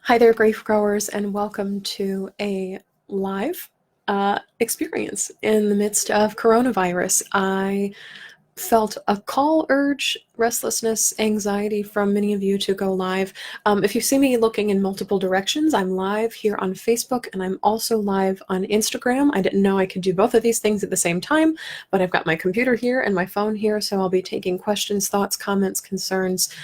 Hi there, grief growers, and welcome to a live experience in the midst of coronavirus. I felt a call, urge, restlessness, anxiety from many of you to go live. If you see me looking in multiple directions, I'm live here on Facebook and I'm also live on Instagram. I didn't know I could do both of these things at the same time, but I've got my computer here and my phone here, so I'll be taking questions, thoughts, comments, concerns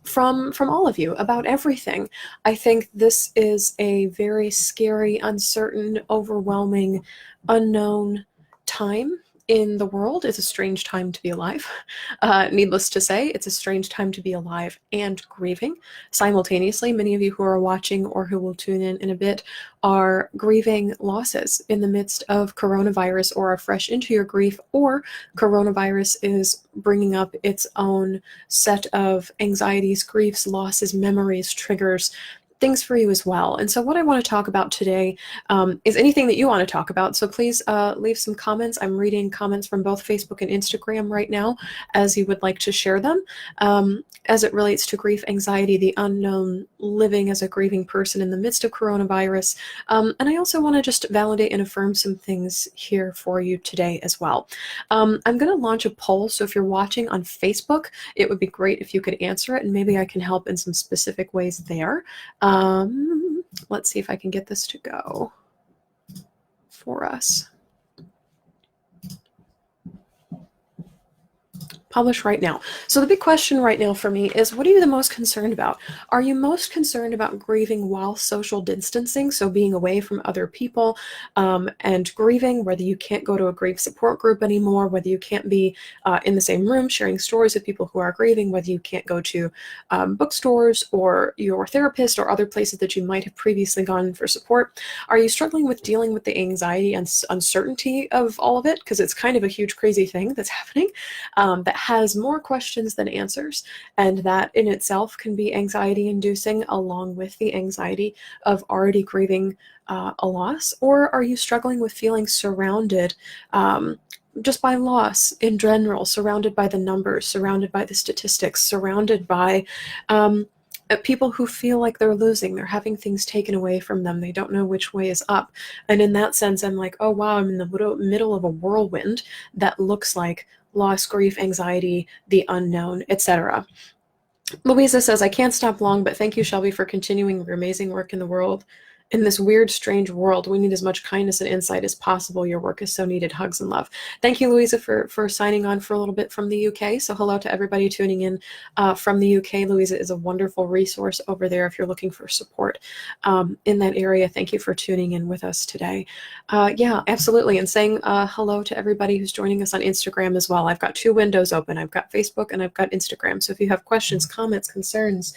from all of you about everything. I think this is a very scary, uncertain, overwhelming, unknown time in the world. It's a strange time to be alive. Needless to say, it's a strange time to be alive and grieving simultaneously. Many of you who are watching or who will tune in a bit are grieving losses in the midst of coronavirus, or are fresh into your grief, or coronavirus is bringing up its own set of anxieties, griefs, losses, memories, triggers, things for you as well. And so what I want to talk about today is anything that you want to talk about. So please leave some comments. I'm reading comments from both Facebook and Instagram right now as you would like to share them. As it relates to grief, anxiety, the unknown, living as a grieving person in the midst of coronavirus. And I also want to just validate and affirm some things here for you today as well. I'm going to launch a poll. So if you're watching on Facebook, it would be great if you could answer it, and maybe I can help in some specific ways there. Let's see if I can get this to go for us. Publish right now. So the big question right now for me is, what are you the most concerned about? Are you most concerned about grieving while social distancing, so being away from other people and grieving, whether you can't go to a grief support group anymore, whether you can't be in the same room sharing stories with people who are grieving, whether you can't go to bookstores or your therapist or other places that you might have previously gone for support? Are you struggling with dealing with the anxiety and uncertainty of all of it? Because it's kind of a huge, crazy thing that's happening that has more questions than answers, and that in itself can be anxiety inducing, along with the anxiety of already grieving a loss? Or are you struggling with feeling surrounded just by loss in general, surrounded by the numbers, surrounded by the statistics, surrounded by people who feel like they're losing, they're having things taken away from them, they don't know which way is up? And in that sense, I'm like, oh wow, I'm in the middle of a whirlwind that looks like loss, grief, anxiety, the unknown, etc. Louisa says, I can't stop long, but thank you, Shelby, for continuing your amazing work in the world. In this weird, strange world, we need as much kindness and insight as possible. Your work is so needed. Hugs and love. Thank you, Louisa, for signing on for a little bit from the UK. So hello to everybody tuning in from the UK. Louisa is a wonderful resource over there if you're looking for support in that area. Thank you for tuning in with us today. Yeah, absolutely. And saying hello to everybody who's joining us on Instagram as well. I've got two windows open. I've got Facebook and I've got Instagram. So if you have questions, comments, concerns,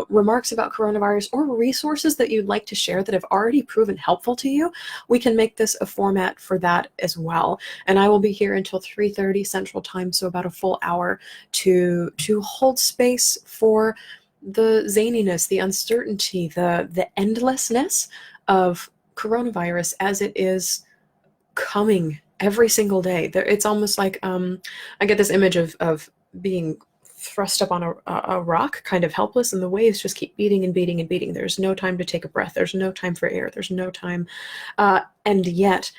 remarks about coronavirus, or resources that you'd like to share that have already proven helpful to you, we can make this a format for that as well. And I will be here until 3:30 Central Time, so about a full hour to hold space for the zaniness, the uncertainty, the endlessness of coronavirus as it is coming every single day. It's almost like I get this image of being thrust up on a rock, kind of helpless, and the waves just keep beating and beating and beating. There's no time to take a breath. There's no time for air. There's no time. And yet,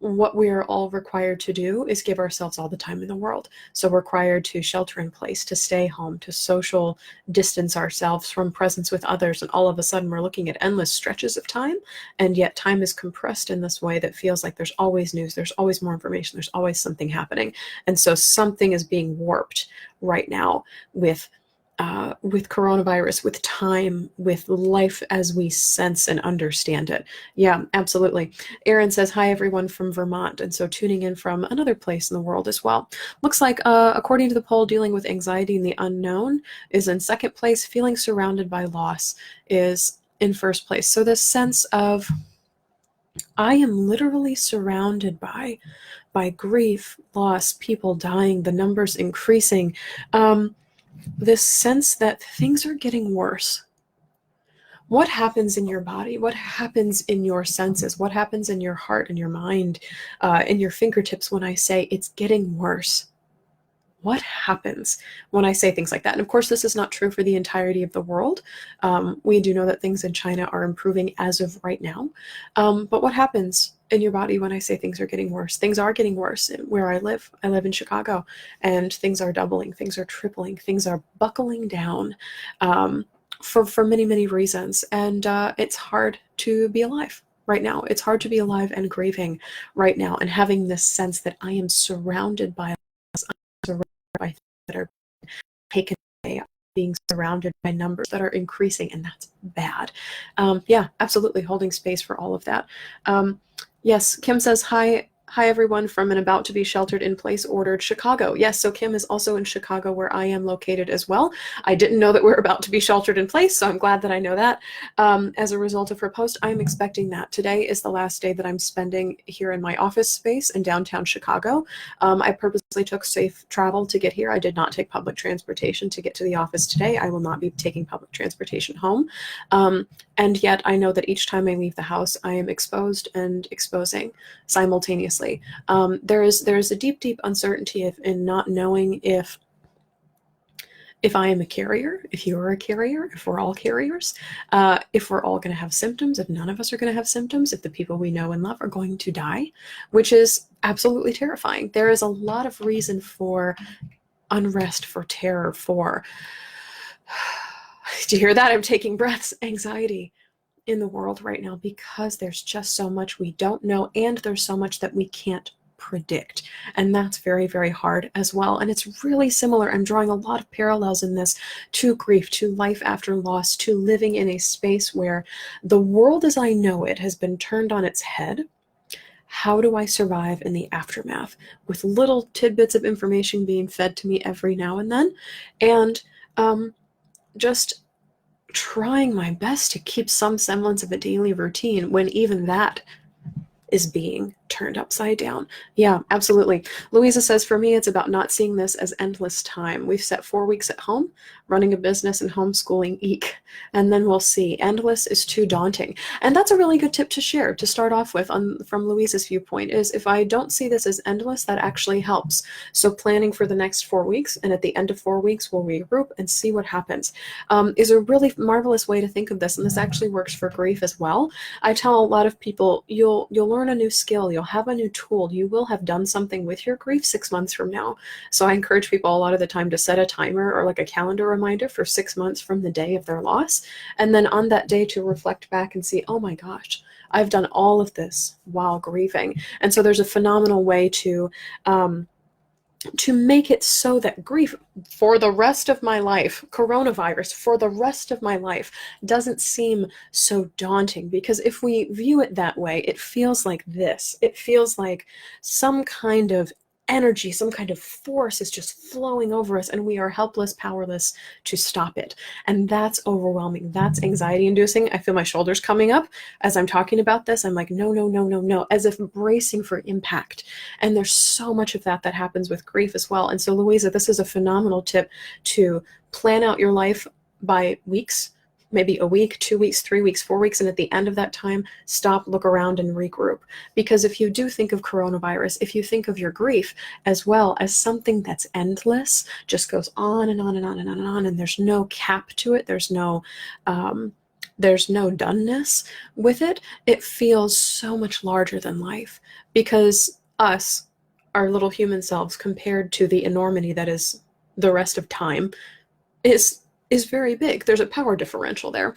what we are all required to do is give ourselves all the time in the world. So we're required to shelter in place, to stay home, to social distance ourselves from presence with others. And all of a sudden, we're looking at endless stretches of time. And yet time is compressed in this way that feels like there's always news, there's always more information, there's always something happening. And so something is being warped right now with coronavirus, with time, with life as we sense and understand it. Yeah, absolutely. Erin says, hi, everyone from Vermont. And so tuning in from another place in the world as well. Looks like, according to the poll, dealing with anxiety and the unknown is in second place. Feeling surrounded by loss is in first place. So this sense of, I am literally surrounded by grief, loss, people dying, the numbers increasing. This sense that things are getting worse. What happens in your body? What happens in your senses? What happens in your heart and your mind, in your fingertips when I say it's getting worse? what happens when I say things like that? And of course, this is not true for the entirety of the world. We do know that things in China are improving as of right now. But what happens in your body when I say things are getting worse? Things are getting worse where I live. I live in Chicago, and things are doubling, things are tripling, things are buckling down for many, many reasons. And it's hard to be alive right now. It's hard to be alive and grieving right now, and having this sense that I am surrounded by things that are taken away, being surrounded by numbers that are increasing, and that's bad. Yeah, absolutely, holding space for all of that. Yes, Kim says, hi everyone from an about to be sheltered in place ordered Chicago. Yes, so Kim is also in Chicago, where I am located as well. I didn't know that we're about to be sheltered in place, so I'm glad that I know that. As a result of her post, I'm expecting that. Today is the last day that I'm spending here in my office space in downtown Chicago. I purposely took safe travel to get here. I did not take public transportation to get to the office today. I will not be taking public transportation home. And yet I know that each time I leave the house, I am exposed and exposing simultaneously. There is a deep, deep uncertainty in not knowing if I am a carrier, if you are a carrier, if we're all carriers, if we're all going to have symptoms, if none of us are going to have symptoms, if the people we know and love are going to die, which is absolutely terrifying. There is a lot of reason for unrest, for terror, for, do you hear that? I'm taking breaths, anxiety in the world right now, because there's just so much we don't know, and there's so much that we can't predict, and that's very, very hard as well. And it's really similar. I'm drawing a lot of parallels in this to grief, to life after loss, to living in a space where the world as I know it has been turned on its head. How do I survive in the aftermath, with little tidbits of information being fed to me every now and then, and just trying my best to keep some semblance of a daily routine when even that is being turned upside down. Yeah, absolutely. Louisa says, for me, it's about not seeing this as endless time. We've set 4 weeks at home, running a business and homeschooling, eek, and then we'll see. Endless is too daunting. And that's a really good tip to share to start off with from Louisa's viewpoint, is if I don't see this as endless, that actually helps. So planning for the next 4 weeks, and at the end of 4 weeks, we'll regroup and see what happens, is a really marvelous way to think of this. And this actually works for grief as well. I tell a lot of people, you'll learn a new skill, you'll have a new tool, you will have done something with your grief 6 months from now. So I encourage people a lot of the time to set a timer or like a calendar reminder for 6 months from the day of their loss, and then on that day to reflect back and see, oh my gosh, I've done all of this while grieving. And so there's a phenomenal way to make it so that grief for the rest of my life, coronavirus for the rest of my life, doesn't seem so daunting. Because if we view it that way, it feels like this. It feels like some kind of energy, some kind of force is just flowing over us, and we are helpless, powerless to stop it. And that's overwhelming. That's anxiety inducing. I feel my shoulders coming up as I'm talking about this. I'm like, no, no, no, no, no, as if bracing for impact. And there's so much of that happens with grief as well. And so, Louisa, this is a phenomenal tip to plan out your life by weeks, maybe a week, 2 weeks, 3 weeks, 4 weeks, and at the end of that time, stop, look around, and regroup. Because if you do think of coronavirus, if you think of your grief as well as something that's endless, just goes on and on and on and on and on, and there's no cap to it, there's no doneness with it, it feels so much larger than life. Because us, our little human selves, compared to the enormity that is the rest of time, is very big. There's a power differential there.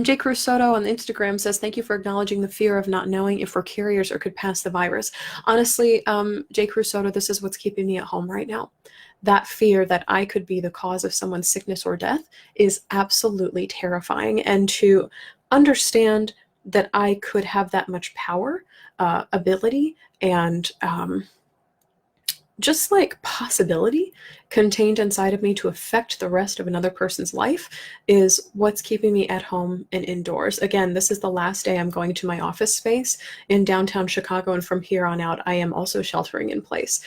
J. Cruz Soto on Instagram says, thank you for acknowledging the fear of not knowing if we're carriers or could pass the virus. Honestly, J. Cruz Soto, this is what's keeping me at home right now. That fear that I could be the cause of someone's sickness or death is absolutely terrifying. And to understand that I could have that much power, ability, and just like possibility contained inside of me to affect the rest of another person's life is what's keeping me at home and indoors. Again, this is the last day I'm going to my office space in downtown Chicago, and from here on out, I am also sheltering in place.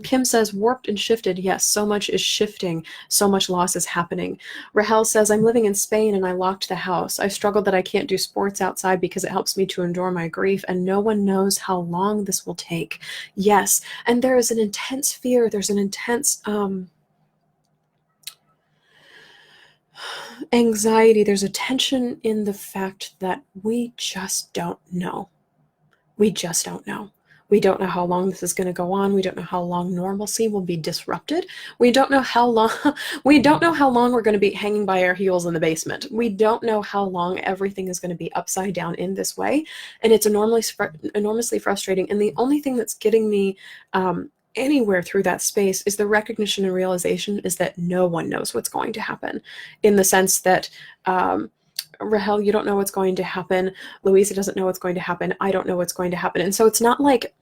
Kim says, warped and shifted. Yes, so much is shifting. So much loss is happening. Rahel says, I'm living in Spain and I locked the house. I've struggled that I can't do sports outside because it helps me to endure my grief, and no one knows how long this will take. Yes, and there is an intense fear. There's an intense anxiety. There's a tension in the fact that we just don't know. We just don't know. We don't know how long this is going to go on. We don't know how long normalcy will be disrupted. We don't know how long we're going to be hanging by our heels in the basement. We don't know how long everything is going to be upside down in this way. And it's enormously frustrating. And the only thing that's getting me anywhere through that space is the recognition and realization is that no one knows what's going to happen, in the sense that Rahel, you don't know what's going to happen. Louisa doesn't know what's going to happen. I don't know what's going to happen. And so it's not like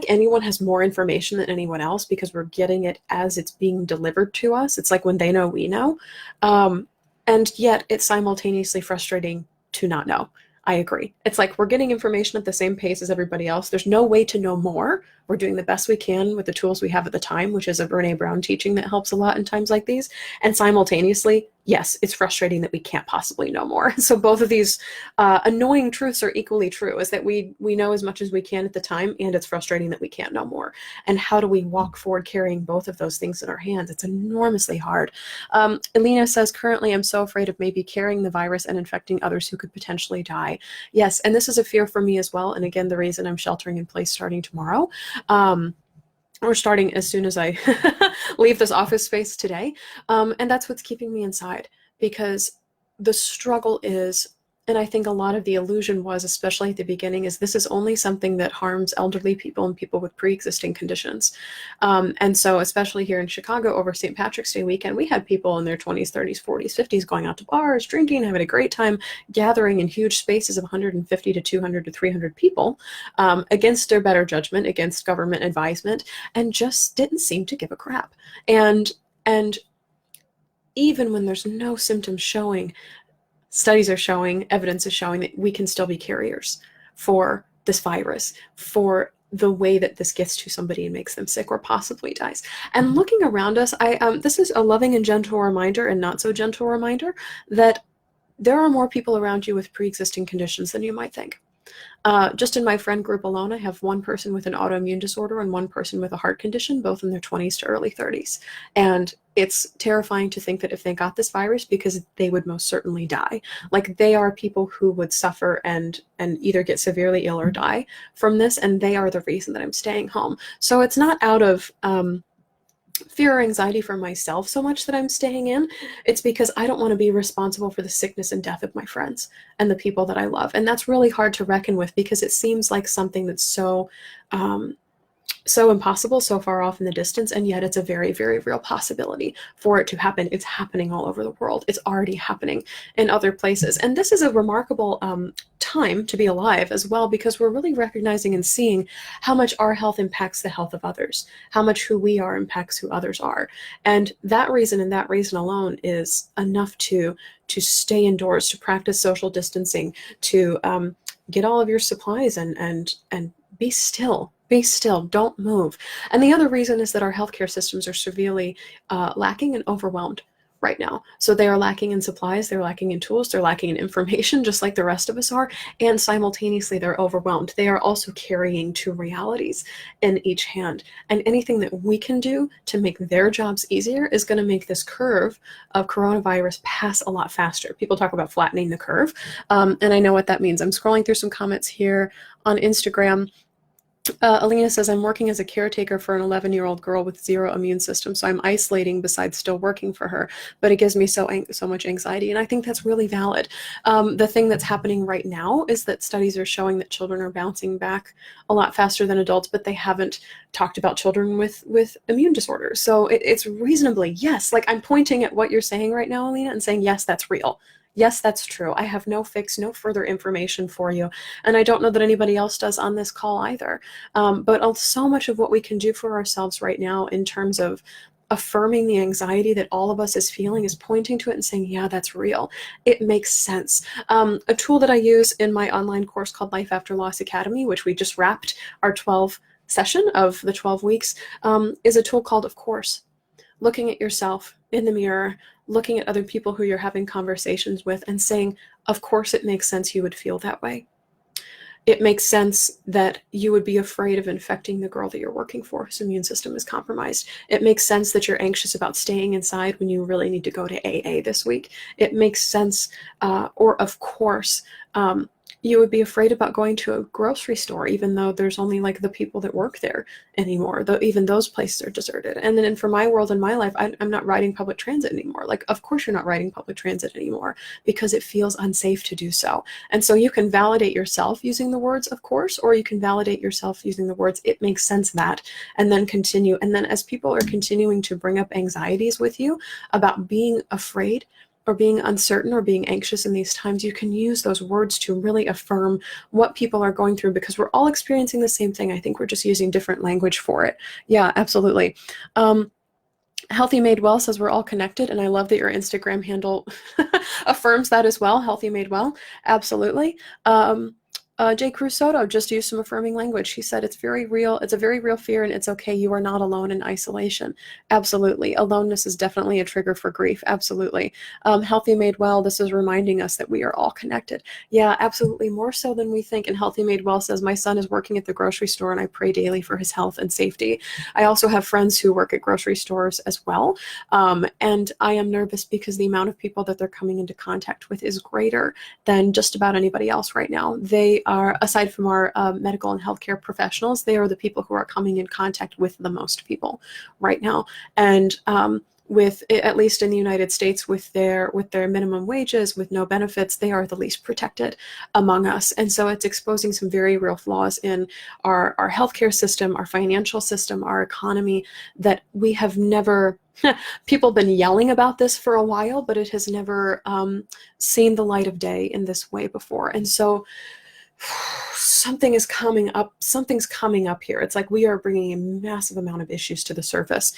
anyone has more information than anyone else, because we're getting it as it's being delivered to us. It's like when they know, we know. And yet it's simultaneously frustrating to not know. I agree. It's like we're getting information at the same pace as everybody else. There's no way to know more. We're doing the best we can with the tools we have at the time, which is a Brene Brown teaching that helps a lot in times like these. And simultaneously, yes, it's frustrating that we can't possibly know more. So both of these annoying truths are equally true, is that we know as much as we can at the time, and it's frustrating that we can't know more. And how do we walk forward carrying both of those things in our hands? It's enormously hard. Elena says, currently I'm so afraid of maybe carrying the virus and infecting others who could potentially die. Yes, and this is a fear for me as well. And again, the reason I'm sheltering in place starting tomorrow, or starting as soon as I leave this office space today. And that's what's keeping me inside, because the struggle is, and I think a lot of the illusion was, especially at the beginning, is this is only something that harms elderly people and people with pre-existing conditions. And so especially here in Chicago over St. Patrick's Day weekend, we had people in their 20s, 30s, 40s, 50s going out to bars, drinking, having a great time, gathering in huge spaces of 150 to 200 to 300 people, against their better judgment, against government advisement, and just didn't seem to give a crap. And even when there's no symptoms showing, studies are showing, evidence is showing that we can still be carriers for this virus, for the way that this gets to somebody and makes them sick or possibly dies. And looking around us, this is a loving and gentle reminder, and not so gentle reminder, that there are more people around you with pre-existing conditions than you might think. Just in my friend group alone, I have one person with an autoimmune disorder and one person with a heart condition, both in their 20s to early 30s. And it's terrifying to think that if they got this virus, because they would most certainly die. Like, they are people who would suffer and either get severely ill or die from this, and they are the reason that I'm staying home. So it's not out of fear or anxiety for myself so much that I'm staying in. It's because I don't want to be responsible for the sickness and death of my friends and the people that I love. And that's really hard to reckon with, because it seems like something that's so impossible, so far off in the distance, and yet it's a very, very real possibility for it to happen. It's happening all over the world. It's already happening in other places. And this is a remarkable time to be alive as well, because we're really recognizing and seeing how much our health impacts the health of others, how much who we are impacts who others are. And that reason, and that reason alone, is enough to stay indoors, to practice social distancing, to get all of your supplies and be still. Be still, don't move. And the other reason is that our healthcare systems are severely lacking and overwhelmed right now. So they are lacking in supplies, they're lacking in tools, they're lacking in information, just like the rest of us are, and simultaneously they're overwhelmed. They are also carrying two realities in each hand. And anything that we can do to make their jobs easier is going to make this curve of coronavirus pass a lot faster. People talk about flattening the curve, and I know what that means. I'm scrolling through some comments here on Instagram. Alina says, I'm working as a caretaker for an 11-year-old girl with zero immune system, so I'm isolating besides still working for her, but it gives me so much anxiety. And I think that's really valid. The thing that's happening right now is that studies are showing that children are bouncing back a lot faster than adults, but they haven't talked about children with immune disorders. So it's reasonably, yes, like I'm pointing at what you're saying right now, Alina, and saying, yes, that's real. Yes, that's true. I have no further information for you. And I don't know that anybody else does on this call either. But so much of what we can do for ourselves right now in terms of affirming the anxiety that all of us is feeling, is pointing to it and saying, yeah, that's real. It makes sense. A tool that I use in my online course called Life After Loss Academy, which we just wrapped our 12 session of the 12 weeks, is a tool called Of Course. Looking at yourself in the mirror, looking at other people who you're having conversations with and saying, of course it makes sense you would feel that way. It makes sense that you would be afraid of infecting the girl that you're working for whose immune system is compromised. It makes sense that you're anxious about staying inside when you really need to go to AA this week. It makes sense, or of course, you would be afraid about going to a grocery store, even though there's only like the people that work there anymore. Though even those places are deserted. And then for my world in my life, I'm not riding public transit anymore. Like, of course you're not riding public transit anymore because it feels unsafe to do so. And so you can validate yourself using the words, of course, or you can validate yourself using the words, it makes sense that, and then continue. And then as people are continuing to bring up anxieties with you about being afraid, or being uncertain or being anxious in these times, you can use those words to really affirm what people are going through, because we're all experiencing the same thing. I think we're just using different language for it. Yeah, absolutely. Healthy Made Well says we're all connected, and I love that your Instagram handle affirms that as well. Healthy Made Well, absolutely. J. Cruz Soto just used some affirming language. He said it's very real. It's a very real fear, and it's okay. You are not alone in isolation. Absolutely. Aloneness is definitely a trigger for grief. Absolutely. Healthy Made Well, this is reminding us that we are all connected. Yeah, absolutely. More so than we think. And Healthy Made Well says, my son is working at the grocery store, and I pray daily for his health and safety. I also have friends who work at grocery stores as well. And I am nervous because the amount of people that they're coming into contact with is greater than just about anybody else right now. They are, aside from our medical and healthcare professionals, they are the people who are coming in contact with the most people right now. And with, at least in the United States, with their minimum wages, with no benefits, they are the least protected among us. And so it's exposing some very real flaws in our healthcare system, our financial system, our economy, that we have never, people have been yelling about this for a while, but it has never seen the light of day in this way before. And so something is coming up. Something's coming up here. It's like we are bringing a massive amount of issues to the surface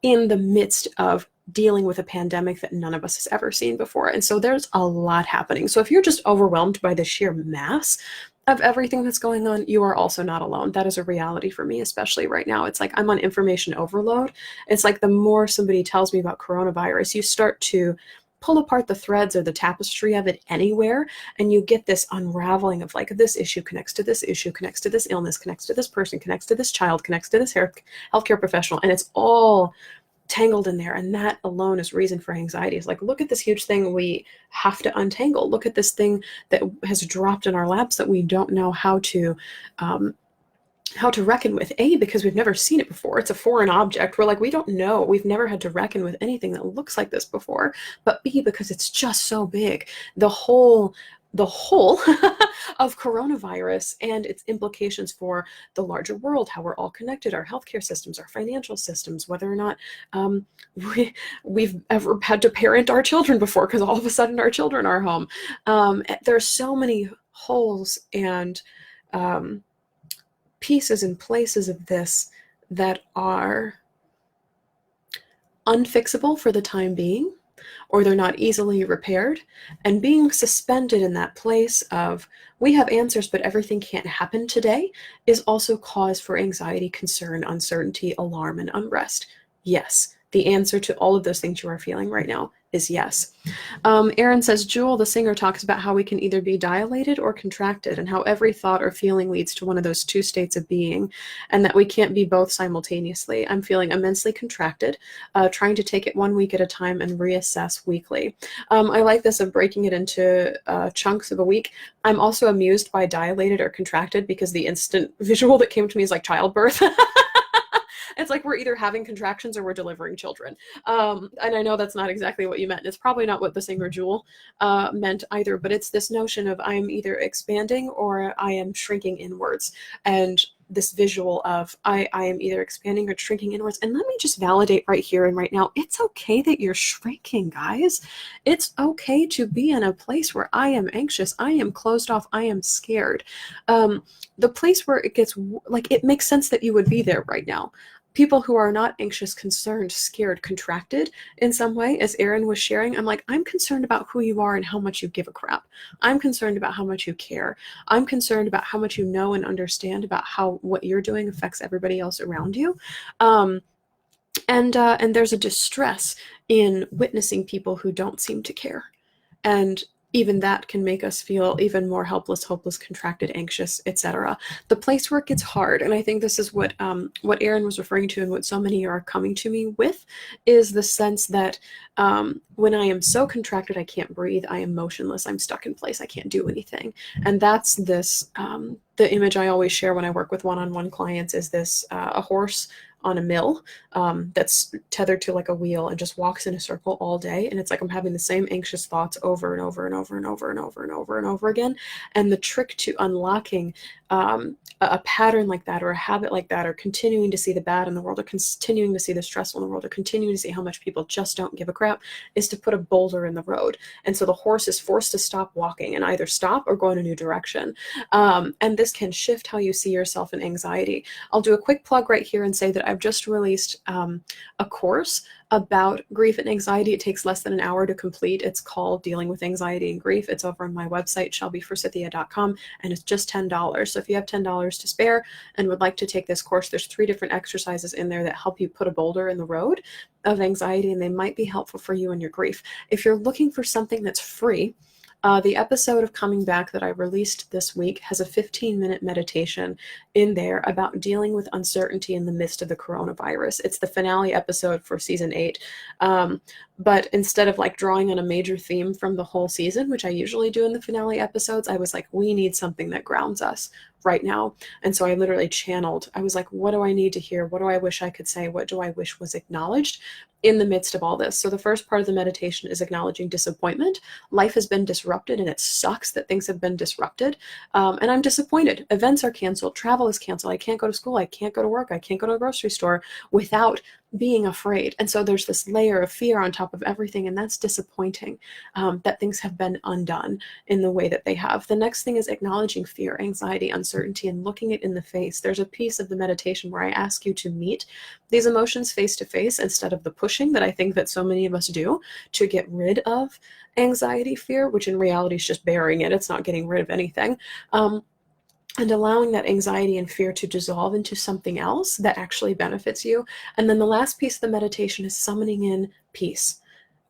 in the midst of dealing with a pandemic that none of us has ever seen before. And so there's a lot happening. So if you're just overwhelmed by the sheer mass of everything that's going on, you are also not alone. That is a reality for me, especially right now. It's like I'm on information overload. It's like the more somebody tells me about coronavirus, you start to pull apart the threads or the tapestry of it anywhere, and you get this unraveling of like, this issue connects to this issue, connects to this illness, connects to this person, connects to this child, connects to this healthcare professional, and it's all tangled in there. And that alone is reason for anxiety. It's like, look at this huge thing we have to untangle. Look at this thing that has dropped in our laps that we don't know how to reckon with. A, because we've never seen it before. It's a foreign object. We're like, we don't know. We've never had to reckon with anything that looks like this before. But B, because it's just so big. The whole of coronavirus and its implications for the larger world, how we're all connected, our healthcare systems, our financial systems, whether or not we've ever had to parent our children before because all of a sudden our children are home. There's so many holes and pieces and places of this that are unfixable for the time being, or they're not easily repaired. And being suspended in that place of, we have answers, but everything can't happen today, is also cause for anxiety, concern, uncertainty, alarm, and unrest. Yes, the answer to all of those things you are feeling right now is yes. Aaron says, Jewel, the singer, talks about how we can either be dilated or contracted, and how every thought or feeling leads to one of those two states of being, and that we can't be both simultaneously. I'm feeling immensely contracted, trying to take it 1 week at a time and reassess weekly. I like this of breaking it into chunks of a week. I'm also amused by dilated or contracted because the instant visual that came to me is like childbirth. It's like we're either having contractions or we're delivering children. And I know that's not exactly what you meant. It's probably not what the singer Jewel meant either, but it's this notion of I'm either expanding or I am shrinking inwards. And this visual of I am either expanding or shrinking inwards. And let me just validate right here and right now, it's okay that you're shrinking, guys. It's okay to be in a place where I am anxious, I am closed off, I am scared. The place where it gets, like, it makes sense that you would be there right now. people who are not anxious, concerned, scared, contracted in some way, as Erin was sharing, I'm like, I'm concerned about who you are and how much you give a crap. I'm concerned about how much you care. I'm concerned about how much you know and understand about how what you're doing affects everybody else around you. Um, and there's a distress in witnessing people who don't seem to care. And even that can make us feel even more helpless, hopeless, contracted, anxious, etc. The place where it gets hard, and I think this is what Erin was referring to, and what so many are coming to me with, is the sense that when I am so contracted, I can't breathe. I am motionless. I'm stuck in place. I can't do anything. And that's this. The image I always share when I work with one-on-one clients is this: a horse on a mill that's tethered to like a wheel and just walks in a circle all day. And it's like I'm having the same anxious thoughts over and over and over and over and over and over and over again. And the trick to unlocking a pattern like that, or a habit like that, or continuing to see the bad in the world, or continuing to see the stressful in the world, or continuing to see how much people just don't give a crap, is to put a boulder in the road. And so the horse is forced to stop walking and either stop or go in a new direction. And this can shift how you see yourself in anxiety. I'll do a quick plug right here and say that I've just released a course about grief and anxiety. It takes less than an hour to complete. It's called Dealing with Anxiety and Grief. It's over on my website, shelbyforsythia.com, and it's just $10. So if you have $10 to spare and would like to take this course, there's 3 different exercises in there that help you put a boulder in the road of anxiety, and they might be helpful for you in your grief. If you're looking for something that's free, the episode of Coming Back that I released this week has a 15-minute meditation in there about dealing with uncertainty in the midst of the coronavirus. It's the finale episode for season 8. But instead of like drawing on a major theme from the whole season, which I usually do in the finale episodes, I was like, we need something that grounds us right now. And so I literally channeled. I was like, what do I need to hear? What do I wish I could say? What do I wish was acknowledged in the midst of all this? So the first part of the meditation is acknowledging disappointment. Life has been disrupted, and it sucks that things have been disrupted. And I'm disappointed. Events are canceled. Travel is canceled. I can't go to school. I can't go to work. I can't go to the grocery store without being afraid. And so there's this layer of fear on top of everything, and that's disappointing, that things have been undone in the way that they have. The next thing is acknowledging fear, anxiety, uncertainty, and looking it in the face. There's a piece of the meditation where I ask you to meet these emotions face to face instead of the pushing that I think that so many of us do to get rid of anxiety, fear, which in reality is just burying it. It's not getting rid of anything. And allowing that anxiety and fear to dissolve into something else that actually benefits you. And then the last piece of the meditation is summoning in peace,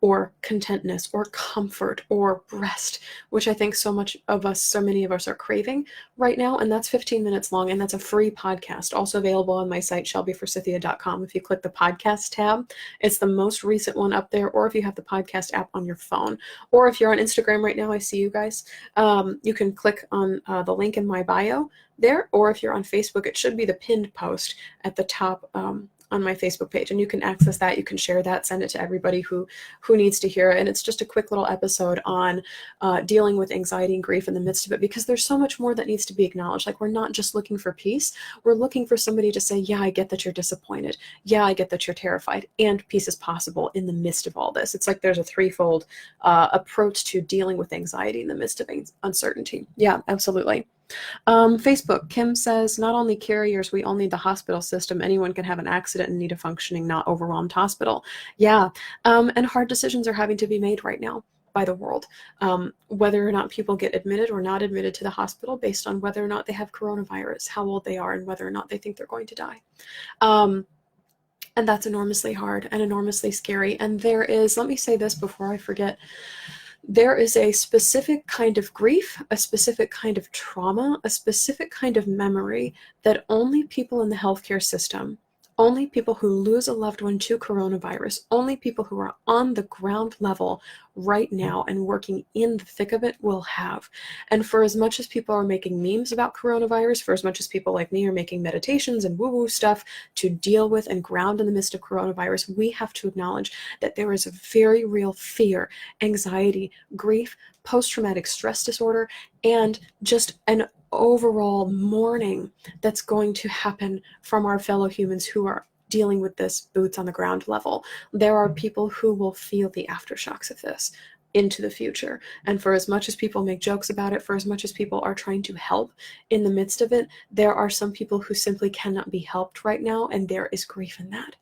or contentness, or comfort, or rest, which I think so many of us are craving right now. And that's 15 minutes long, and that's a free podcast, also available on my site, shelbyforsythia.com. If you click the podcast tab, it's the most recent one up there, or if you have the podcast app on your phone, or if you're on Instagram right now, I see you guys, you can click on the link in my bio there, or if you're on Facebook, it should be the pinned post at the top on my Facebook page, and you can access that. You can share that, send it to everybody who needs to hear it. And it's just a quick little episode on dealing with anxiety and grief in the midst of it, because there's so much more that needs to be acknowledged. Like, we're not just looking for peace. We're looking for somebody to say, yeah, I get that you're disappointed. Yeah, I get that you're terrified, and peace is possible in the midst of all this. It's like there's a threefold approach to dealing with anxiety in the midst of uncertainty. Yeah, absolutely. Facebook, Kim says, not only carriers, we all need the hospital system. Anyone can have an accident and need a functioning, not overwhelmed hospital. Yeah, and hard decisions are having to be made right now by the world, whether or not people get admitted or not admitted to the hospital based on whether or not they have coronavirus, how old they are, and whether or not they think they're going to die. And that's enormously hard and enormously scary. And there is, let me say this before I forget, there is a specific kind of grief, a specific kind of trauma, a specific kind of memory that only people in the healthcare system, only people who lose a loved one to coronavirus, only people who are on the ground level right now and working in the thick of it will have. And for as much as people are making memes about coronavirus, for as much as people like me are making meditations and woo-woo stuff to deal with and ground in the midst of coronavirus, we have to acknowledge that there is a very real fear, anxiety, grief, post-traumatic stress disorder, and just an overall mourning that's going to happen from our fellow humans who are dealing with this boots on the ground level. There are people who will feel the aftershocks of this into the future. And for as much as people make jokes about it, for as much as people are trying to help in the midst of it, there are some people who simply cannot be helped right now, and there is grief in that.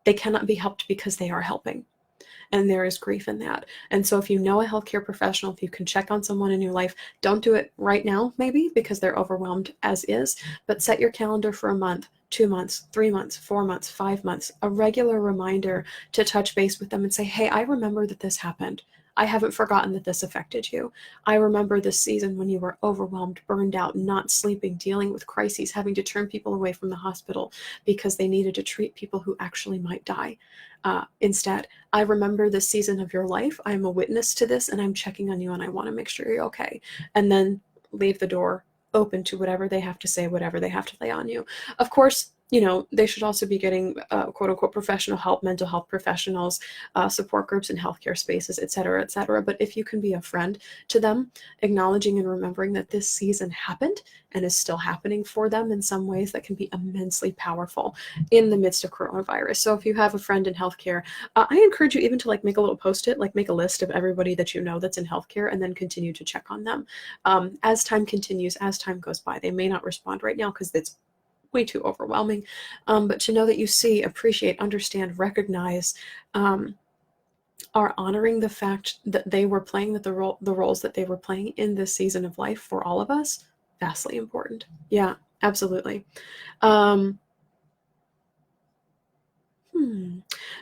They cannot be helped because they are helping. And there is grief in that. And so if you know a healthcare professional, if you can check on someone in your life, don't do it right now, maybe, because they're overwhelmed as is, but set your calendar for a month, 2 months, 3 months, 4 months, 5 months, a regular reminder to touch base with them and say, hey, I remember that this happened. I haven't forgotten that this affected you. I remember this season when you were overwhelmed, burned out, not sleeping, dealing with crises, having to turn people away from the hospital because they needed to treat people who actually might die. Instead, I remember this season of your life. I'm a witness to this, and I'm checking on you, and I want to make sure you're okay. And then leave the door open to whatever they have to say, whatever they have to lay on you. Of course, they should also be getting quote unquote professional help, mental health professionals, support groups in healthcare spaces, et cetera, et cetera. But if you can be a friend to them, acknowledging and remembering that this season happened and is still happening for them in some ways, that can be immensely powerful in the midst of coronavirus. So if you have a friend in healthcare, I encourage you even to make a little post-it, make a list of everybody that you know that's in healthcare, and then continue to check on them. As time continues, as time goes by, they may not respond right now because it's way too overwhelming, but to know that you see, appreciate, understand, recognize, are honoring the fact that they were playing the roles that they were playing in this season of life for all of us, vastly important. Yeah, absolutely.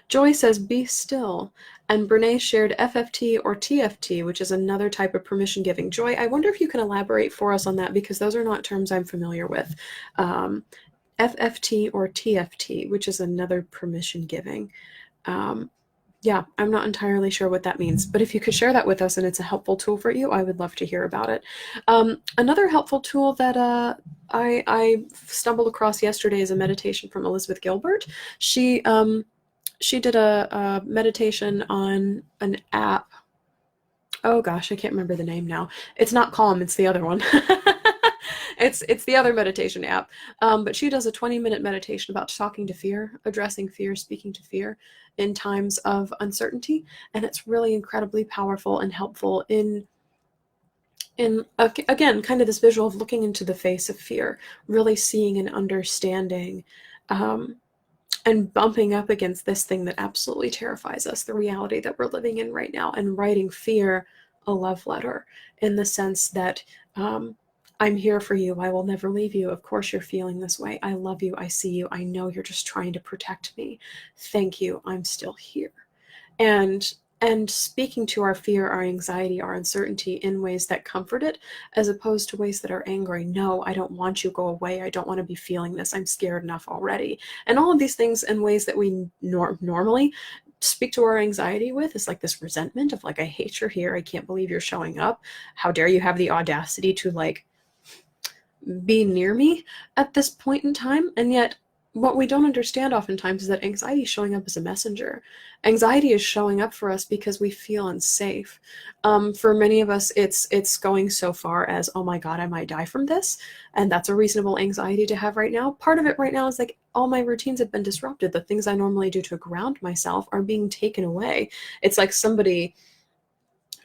Joy says, be still. And Brene shared FFT or TFT, which is another type of permission giving. Joy, I wonder if you can elaborate for us on that, because those are not terms I'm familiar with. FFT or TFT, which is another permission giving. Yeah, I'm not entirely sure what that means, but if you could share that with us and it's a helpful tool for you, I would love to hear about it. Another helpful tool that I stumbled across yesterday is a meditation from Elizabeth Gilbert. She did a meditation on an app. Oh gosh, I can't remember the name now. It's not Calm, it's the other one. It's the other meditation app. But she does a 20-minute meditation about talking to fear, addressing fear, speaking to fear in times of uncertainty. And it's really incredibly powerful and helpful in again, kind of this visual of looking into the face of fear, really seeing and understanding, and bumping up against this thing that absolutely terrifies us, the reality that we're living in right now, and writing fear a love letter in the sense that, I'm here for you. I will never leave you. Of course you're feeling this way. I love you. I see you. I know you're just trying to protect me. Thank you. I'm still here. And speaking to our fear, our anxiety, our uncertainty in ways that comfort it, as opposed to ways that are angry. No, I don't want you. Go away. I don't want to be feeling this. I'm scared enough already. And all of these things in ways that we normally speak to our anxiety with is this resentment of I hate you're here. I can't believe you're showing up. How dare you have the audacity to be near me at this point in time. And yet what we don't understand oftentimes is that anxiety is showing up as a messenger. Anxiety is showing up for us because we feel unsafe. For many of us, it's going so far as, oh my God, I might die from this. And that's a reasonable anxiety to have right now. Part of it right now is all my routines have been disrupted. The things I normally do to ground myself are being taken away. It's like somebody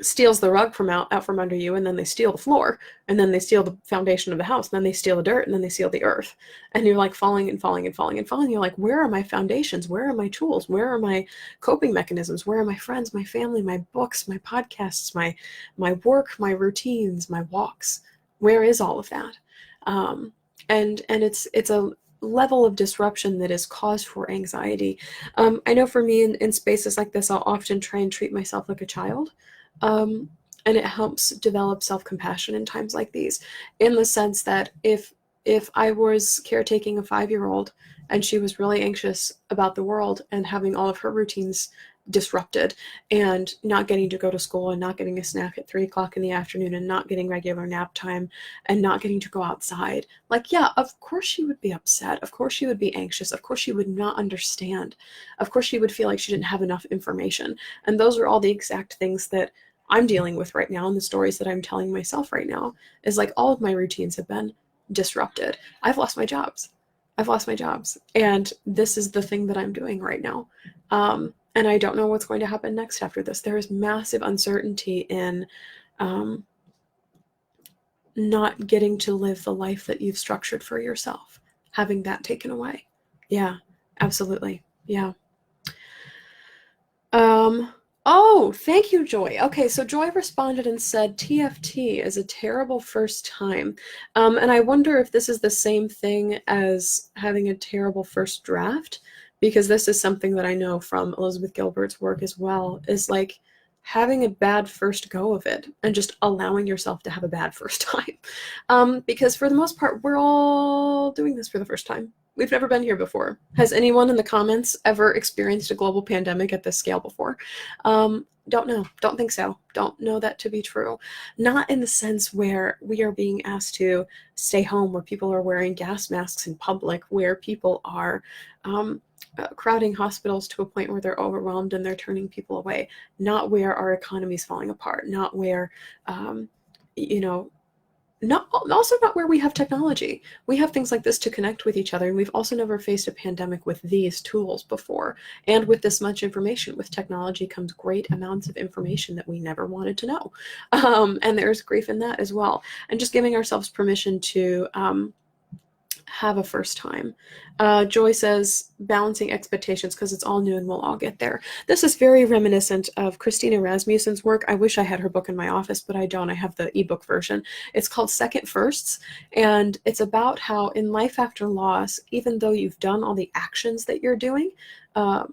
steals the rug from out from under you, and then they steal the floor, and then they steal the foundation of the house, and then they steal the dirt, and then they steal the earth, and you're falling and falling and falling and falling. You're where are my foundations? Where are my tools? Where are my coping mechanisms? Where are my friends, my family, my books, my podcasts, my work, my routines, my walks? Where is all of that? And it's a level of disruption that is cause for anxiety. I know for me in spaces like this, I'll often try and treat myself like a child. And it helps develop self-compassion in times like these, in the sense that if I was caretaking a 5-year-old and she was really anxious about the world and having all of her routines disrupted and not getting to go to school and not getting a snack at 3 o'clock in the afternoon and not getting regular nap time and not getting to go outside, yeah, of course she would be upset. Of course she would be anxious. Of course she would not understand. Of course she would feel like she didn't have enough information. And those are all the exact things that I'm dealing with right now, and the stories that I'm telling myself right now is all of my routines have been disrupted. I've lost my jobs. And this is the thing that I'm doing right now. And I don't know what's going to happen next after this. There is massive uncertainty in um, not getting to live the life that you've structured for yourself, having that taken away. Yeah, absolutely. Yeah. Oh, thank you, Joy. Okay, so Joy responded and said TFT is a terrible first time. And I wonder if this is the same thing as having a terrible first draft, because this is something that I know from Elizabeth Gilbert's work as well, is like having a bad first go of it and just allowing yourself to have a bad first time. Because for the most part, we're all doing this for the first time. We've never been here before. Has anyone in the comments ever experienced a global pandemic at this scale before? Don't know. Don't think so. Don't know that to be true. Not in the sense where we are being asked to stay home, where people are wearing gas masks in public, where people are crowding hospitals to a point where they're overwhelmed and they're turning people away. Not where our economy is falling apart. Not where, you know, also not where we have technology. We have things like this to connect with each other, and we've also never faced a pandemic with these tools before. And with this much information, with technology comes great amounts of information that we never wanted to know. And there's grief in that as well. And just giving ourselves permission to have a first time. Joy says balancing expectations because it's all new and we'll all get there. This is very reminiscent of Christina Rasmussen's work. I wish I had her book in my office, but I don't. I have the ebook version. It's called Second Firsts, and it's about how in life after loss, even though you've done all the actions that you're doing, uh,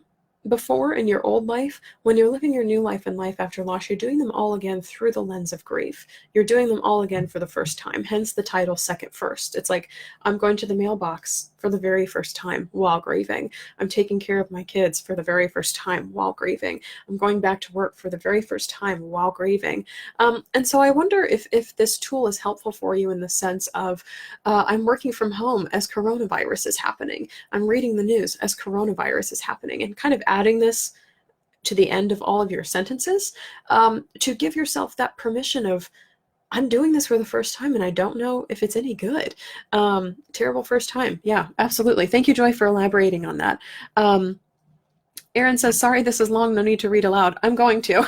before in your old life, when you're living your new life in life after loss, you're doing them all again through the lens of grief. You're doing them all again for the first time, hence the title Second First. It's like, I'm going to the mailbox for the very first time while grieving. I'm taking care of my kids for the very first time while grieving. I'm going back to work for the very first time while grieving. And so I wonder if this tool is helpful for you in the sense of, I'm working from home as coronavirus is happening. I'm reading the news as coronavirus is happening, and kind of adding this to the end of all of your sentences to give yourself that permission of, I'm doing this for the first time and I don't know if it's any good. Terrible first time. Yeah, absolutely. Thank you, Joy, for elaborating on that. Erin says, sorry, this is long. No need to read aloud. I'm going to.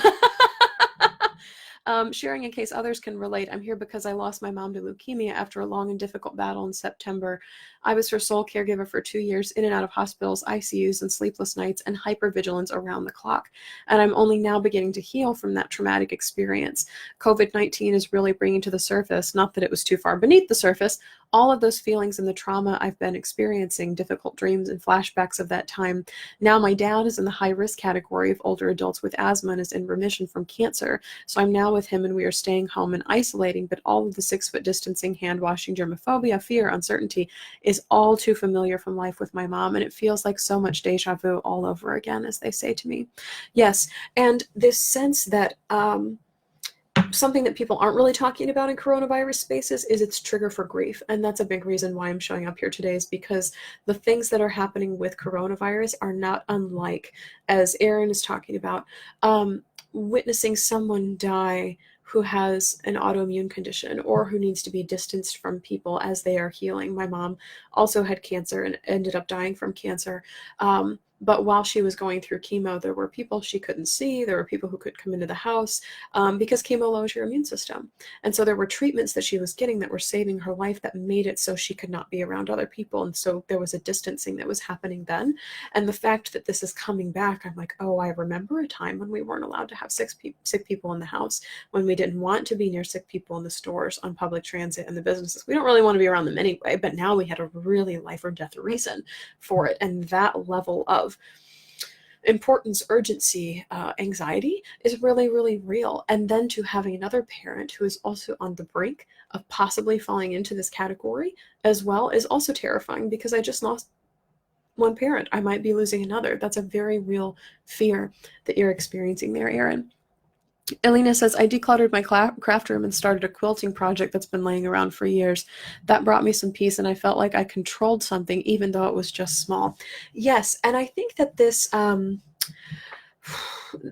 Sharing in case others can relate. I'm here because I lost my mom to leukemia after a long and difficult battle in September. I was her sole caregiver for 2 years, in and out of hospitals, ICUs, and sleepless nights, and hypervigilance around the clock. And I'm only now beginning to heal from that traumatic experience. COVID-19 is really bringing to the surface, not that it was too far beneath the surface, all of those feelings and the trauma I've been experiencing, difficult dreams and flashbacks of that time. Now my dad is in the high-risk category of older adults with asthma and is in remission from cancer. So I'm now with him and we are staying home and isolating, but all of the 6-foot distancing, hand washing, germophobia, fear, uncertainty is all too familiar from life with my mom, and it feels like so much deja vu all over again, as they say to me. Yes, and this sense that something that people aren't really talking about in coronavirus spaces is its trigger for grief. And that's a big reason why I'm showing up here today, is because the things that are happening with coronavirus are not unlike, as Erin is talking about, witnessing someone die who has an autoimmune condition or who needs to be distanced from people as they are healing. My mom also had cancer and ended up dying from cancer. But while she was going through chemo, there were people she couldn't see. There were people who could come into the house because chemo lowers your immune system. And so there were treatments that she was getting that were saving her life that made it so she could not be around other people. And so there was a distancing that was happening then. And the fact that this is coming back, I'm like, oh, I remember a time when we weren't allowed to have sick people in the house, when we didn't want to be near sick people in the stores, on public transit, and the businesses. We don't really want to be around them anyway, but now we had a really life or death reason for it. And that level of importance, urgency, anxiety is really, really real. And then to having another parent who is also on the brink of possibly falling into this category as well is also terrifying, because I just lost one parent. I might be losing another. That's a very real fear that you're experiencing there, Erin. Elena says, I decluttered my craft room and started a quilting project that's been laying around for years. That brought me some peace, and I felt like I controlled something, even though it was just small. Yes, and I think that this, the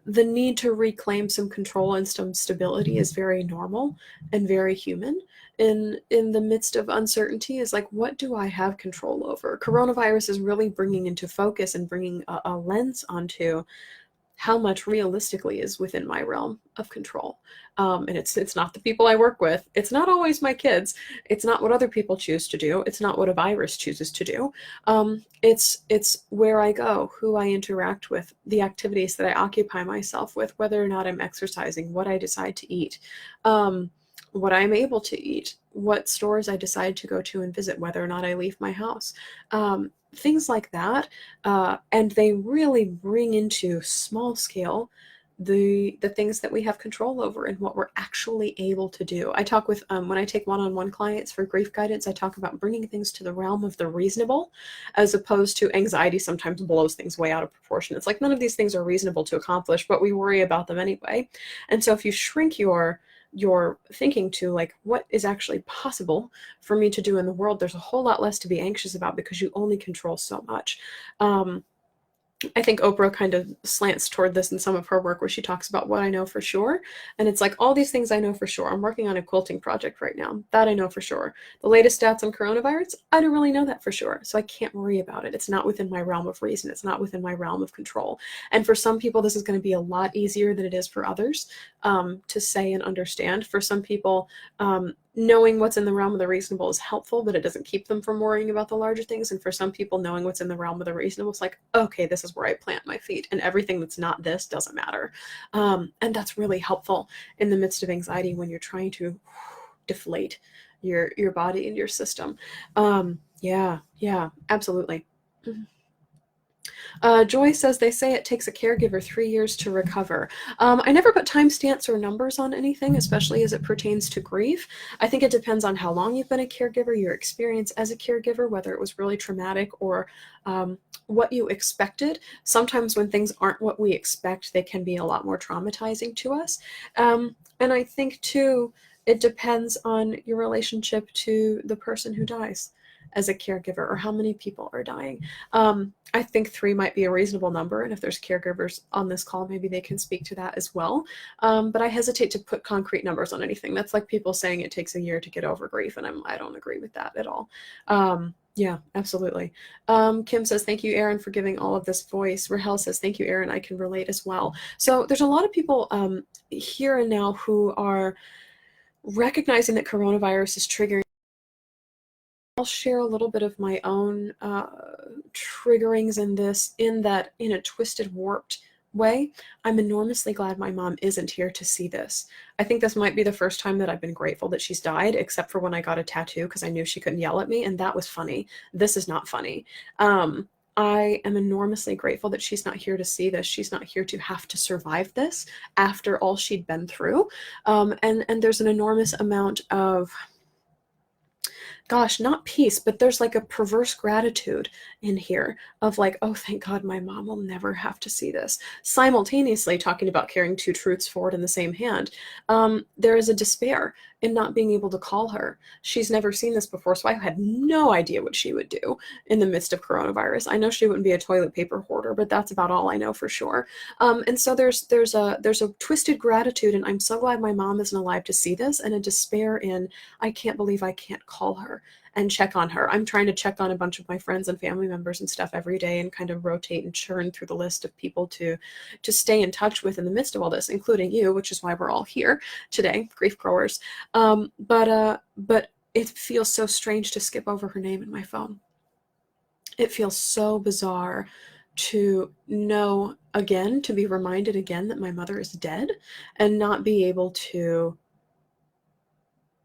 need to reclaim some control and some stability is very normal and very human. In the midst of uncertainty is like, what do I have control over? Coronavirus is really bringing into focus and bringing a lens onto how much realistically is within my realm of control. And it's not the people I work with. It's not always my kids. It's not what other people choose to do. It's not what a virus chooses to do. It's where I go, who I interact with, the activities that I occupy myself with, whether or not I'm exercising, what I decide to eat, what I'm able to eat, what stores I decide to go to and visit, whether or not I leave my house. Things like that. And they really bring into small scale the things that we have control over and what we're actually able to do. I talk with when I take one-on-one clients for grief guidance, I talk about bringing things to the realm of the reasonable, as opposed to anxiety sometimes blows things way out of proportion. It's like none of these things are reasonable to accomplish, but we worry about them anyway. And so if you shrink your thinking to like what is actually possible for me to do in the world, there's a whole lot less to be anxious about because you only control so much. I think Oprah kind of slants toward this in some of her work where she talks about what I know for sure. And it's like all these things I know for sure. I'm working on a quilting project right now. That I know for sure. The latest stats on coronavirus, I don't really know that for sure. So I can't worry about it. It's not within my realm of reason. It's not within my realm of control. And for some people, this is going to be a lot easier than it is for others to say and understand. For some people, knowing what's in the realm of the reasonable is helpful, but it doesn't keep them from worrying about the larger things. And for some people, knowing what's in the realm of the reasonable is like, okay, this is where I plant my feet, and everything that's not this doesn't matter. And that's really helpful in the midst of anxiety when you're trying to deflate your body and your system. Yeah, absolutely. Joy says they say it takes a caregiver 3 years to recover. I never put timestamps or numbers on anything, especially as it pertains to grief. I think it depends on how long you've been a caregiver, your experience as a caregiver, whether it was really traumatic or what you expected. Sometimes when things aren't what we expect, they can be a lot more traumatizing to us. And I think, too, it depends on your relationship to the person who dies as a caregiver or how many people are dying. I think 3 might be a reasonable number, and if there's caregivers on this call, maybe they can speak to that as well. But I hesitate to put concrete numbers on anything. That's like people saying it takes a year to get over grief, and I don't agree with that at all. Yeah, absolutely. Kim says, thank you, Erin, for giving all of this voice. Rahel says, thank you, Erin. I can relate as well. So there's a lot of people here and now who are recognizing that coronavirus is triggering. I'll share a little bit of my own triggerings in this, in that, in a twisted, warped way. I'm enormously glad my mom isn't here to see this. I think this might be the first time that I've been grateful that she's died, except for when I got a tattoo because I knew she couldn't yell at me, and that was funny. This is not funny. I am enormously grateful that she's not here to see this. She's not here to have to survive this after all she'd been through. And there's an enormous amount of, gosh, not peace, but there's like a perverse gratitude in here of like, oh, thank God my mom will never have to see this. Simultaneously talking about carrying 2 truths forward in the same hand. There is a despair in not being able to call her. She's never seen this before, so I had no idea what she would do in the midst of coronavirus. I know she wouldn't be a toilet paper hoarder, but that's about all I know for sure. And so there's a twisted gratitude, and I'm so glad my mom isn't alive to see this, and a despair in, I can't believe I can't call her and check on her. I'm trying to check on a bunch of my friends and family members and stuff every day and kind of rotate and churn through the list of people to stay in touch with in the midst of all this, including you, which is why we're all here today, grief growers. But it feels so strange to skip over her name in my phone. It feels so bizarre to know again, to be reminded again that my mother is dead and not be able to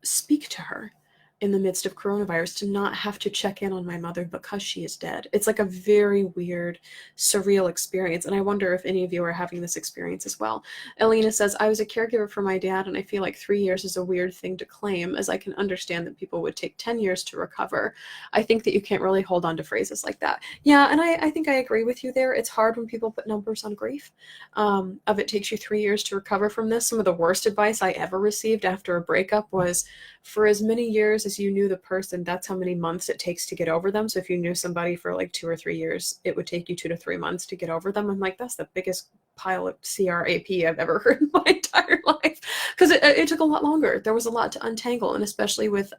speak to her in the midst of coronavirus, to not have to check in on my mother because she is dead. It's like a very weird, surreal experience, and I wonder if any of you are having this experience as well. Elena says, I was a caregiver for my dad, and I feel like 3 years is a weird thing to claim, as I can understand that people would take 10 years to recover. I think that you can't really hold on to phrases like that. Yeah, and I think I agree with you there. It's hard when people put numbers on grief. Of it takes you 3 years to recover from this. Some of the worst advice I ever received after a breakup was, for as many years as you knew the person, that's how many months it takes to get over them. So if you knew somebody for like 2 or 3 years, it would take you 2 to 3 months to get over them. I'm like, that's the biggest pilot CRAP I've ever heard in my entire life, because it took a lot longer. There was a lot to untangle, and especially with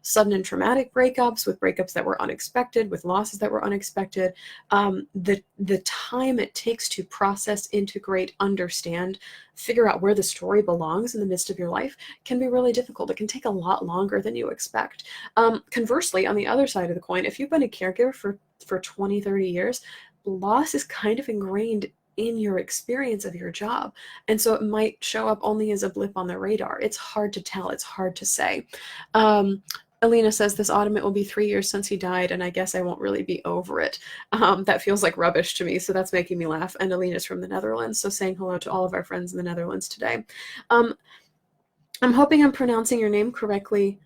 sudden and traumatic breakups, with breakups that were unexpected, with losses that were unexpected. The time it takes to process, integrate, understand, figure out where the story belongs in the midst of your life can be really difficult. It can take a lot longer than you expect. Conversely, on the other side of the coin, if you've been a caregiver for 20, 30 years, loss is kind of ingrained in your experience of your job. And so it might show up only as a blip on the radar. It's hard to tell. It's hard to say. Alina says, this autumn it will be 3 years since he died, and I guess I won't really be over it. That feels like rubbish to me, so that's making me laugh. And Alina's from the Netherlands, so saying hello to all of our friends in the Netherlands today. I'm hoping I'm pronouncing your name correctly.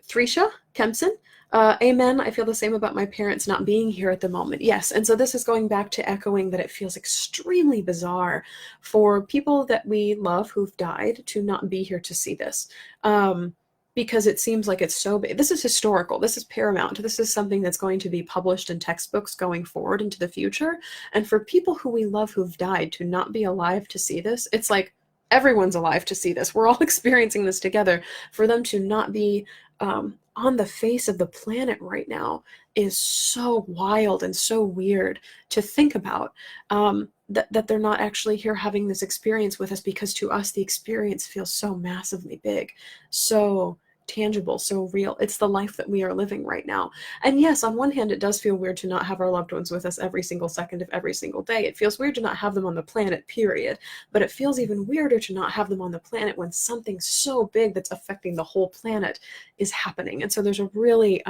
Thresha Kempson. Amen. I feel the same about my parents not being here at the moment. Yes. And so this is going back to echoing that it feels extremely bizarre for people that we love who've died to not be here to see this. Because it seems like it's so big. This is historical. This is paramount. This is something that's going to be published in textbooks going forward into the future. And for people who we love who've died to not be alive to see this, it's like everyone's alive to see this. We're all experiencing this together. For them to not be on the face of the planet right now is so wild and so weird to think about. That they're not actually here having this experience with us, because to us the experience feels so massively big, so tangible, so real. It's the life that we are living right now. And yes, on one hand, it does feel weird to not have our loved ones with us every single second of every single day. It feels weird to not have them on the planet, period. But it feels even weirder to not have them on the planet when something so big that's affecting the whole planet is happening. And so there's a really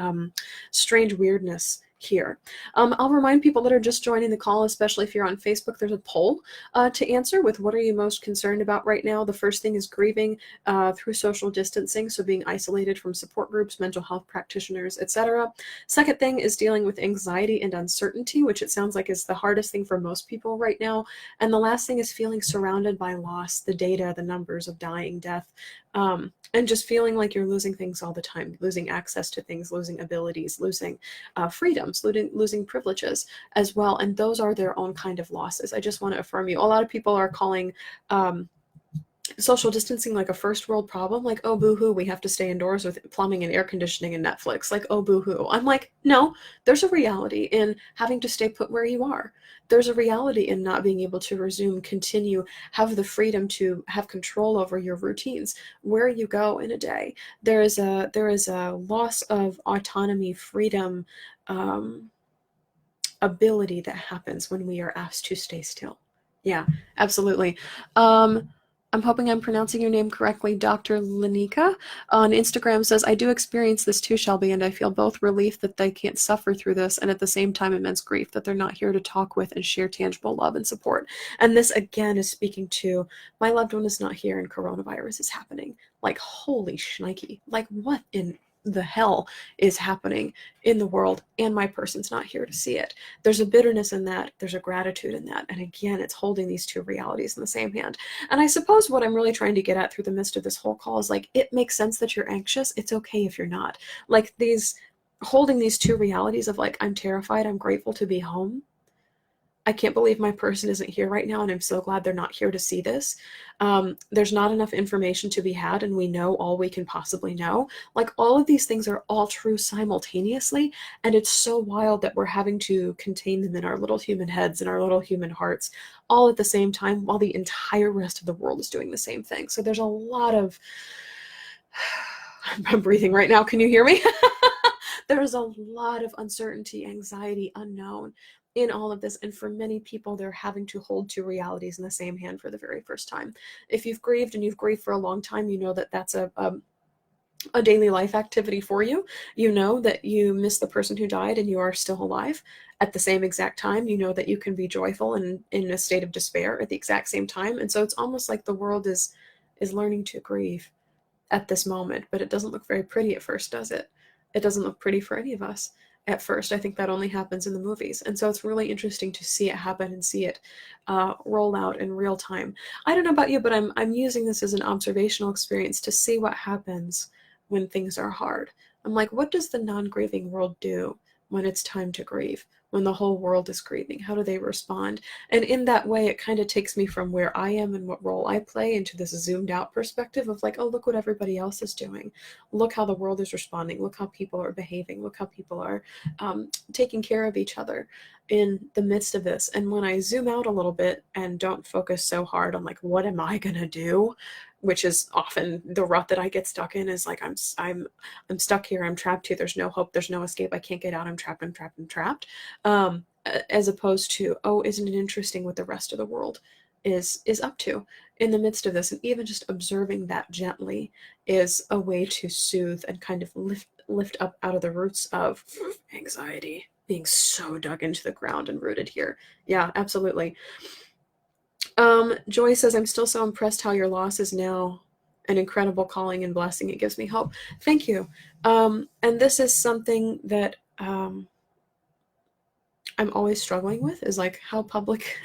strange weirdness here. I'll remind people that are just joining the call, especially if you're on Facebook, there's a poll to answer with what are you most concerned about right now. The first thing is grieving through social distancing, so being isolated from support groups, mental health practitioners, etc. Second thing is dealing with anxiety and uncertainty, which it sounds like is the hardest thing for most people right now. And the last thing is feeling surrounded by loss, the data, the numbers of dying, death, and just feeling like you're losing things all the time, losing access to things, losing abilities, losing freedoms, losing privileges as well. And those are their own kind of losses. I just want to affirm you. A lot of people are calling social distancing like a first world problem, like, oh, boo-hoo, we have to stay indoors with plumbing and air conditioning and Netflix, like, oh, boo-hoo. I'm like, no, there's a reality in having to stay put where you are. There's a reality in not being able to resume, continue, have the freedom to have control over your routines, where you go in a day. There is a loss of autonomy, freedom, ability that happens when we are asked to stay still. Yeah, absolutely. I'm hoping I'm pronouncing your name correctly. Dr. Lanika on Instagram says, I do experience this too, Shelby, and I feel both relief that they can't suffer through this and at the same time immense grief that they're not here to talk with and share tangible love and support. And this, again, is speaking to my loved one is not here and coronavirus is happening. Like, holy shnikey. Like, what in the hell is happening in the world, and my person's not here to see it. There's a bitterness in that. There's a gratitude in that. And again, it's holding these two realities in the same hand. And I suppose what I'm really trying to get at through the midst of this whole call is like, it makes sense that you're anxious. It's okay if you're not. Like holding these two realities of like, I'm terrified, I'm grateful to be home. I can't believe my person isn't here right now, and I'm so glad they're not here to see this. There's not enough information to be had, and we know all we can possibly know. Like, all of these things are all true simultaneously, and it's so wild that we're having to contain them in our little human heads and our little human hearts all at the same time while the entire rest of the world is doing the same thing. So there's a lot of... I'm breathing right now. Can you hear me? There's a lot of uncertainty, anxiety, unknown in all of this. And for many people, they're having to hold two realities in the same hand for the very first time. If you've grieved and you've grieved for a long time, you know that that's a daily life activity for you. You know that you miss the person who died and you are still alive at the same exact time. You know that you can be joyful and in a state of despair at the exact same time. And so it's almost like the world is learning to grieve at this moment, but it doesn't look very pretty at first, does it? It doesn't look pretty for any of us at first. I think that only happens in the movies. And so it's really interesting to see it happen and see it roll out in real time. I don't know about you, but I'm using this as an observational experience to see what happens when things are hard. I'm like, what does the non-grieving world do when it's time to grieve, when the whole world is grieving? How do they respond? And in that way, it kind of takes me from where I am and what role I play into this zoomed out perspective of like, oh, look what everybody else is doing. Look how the world is responding. Look how people are behaving. Look how people are taking care of each other in the midst of this. And when I zoom out a little bit and don't focus so hard on like, what am I going to do? Which is often the rut that I get stuck in, is like, I'm stuck here. I'm trapped here. There's no hope. There's no escape. I can't get out. I'm trapped. I'm trapped. I'm trapped. As opposed to, oh, isn't it interesting what the rest of the world is up to in the midst of this? And even just observing that gently is a way to soothe and kind of lift up out of the roots of anxiety, being so dug into the ground and rooted here. Yeah, absolutely. Joy says, I'm still so impressed how your loss is now an incredible calling and blessing. It gives me hope. Thank you. And this is something that I'm always struggling with, is like, how public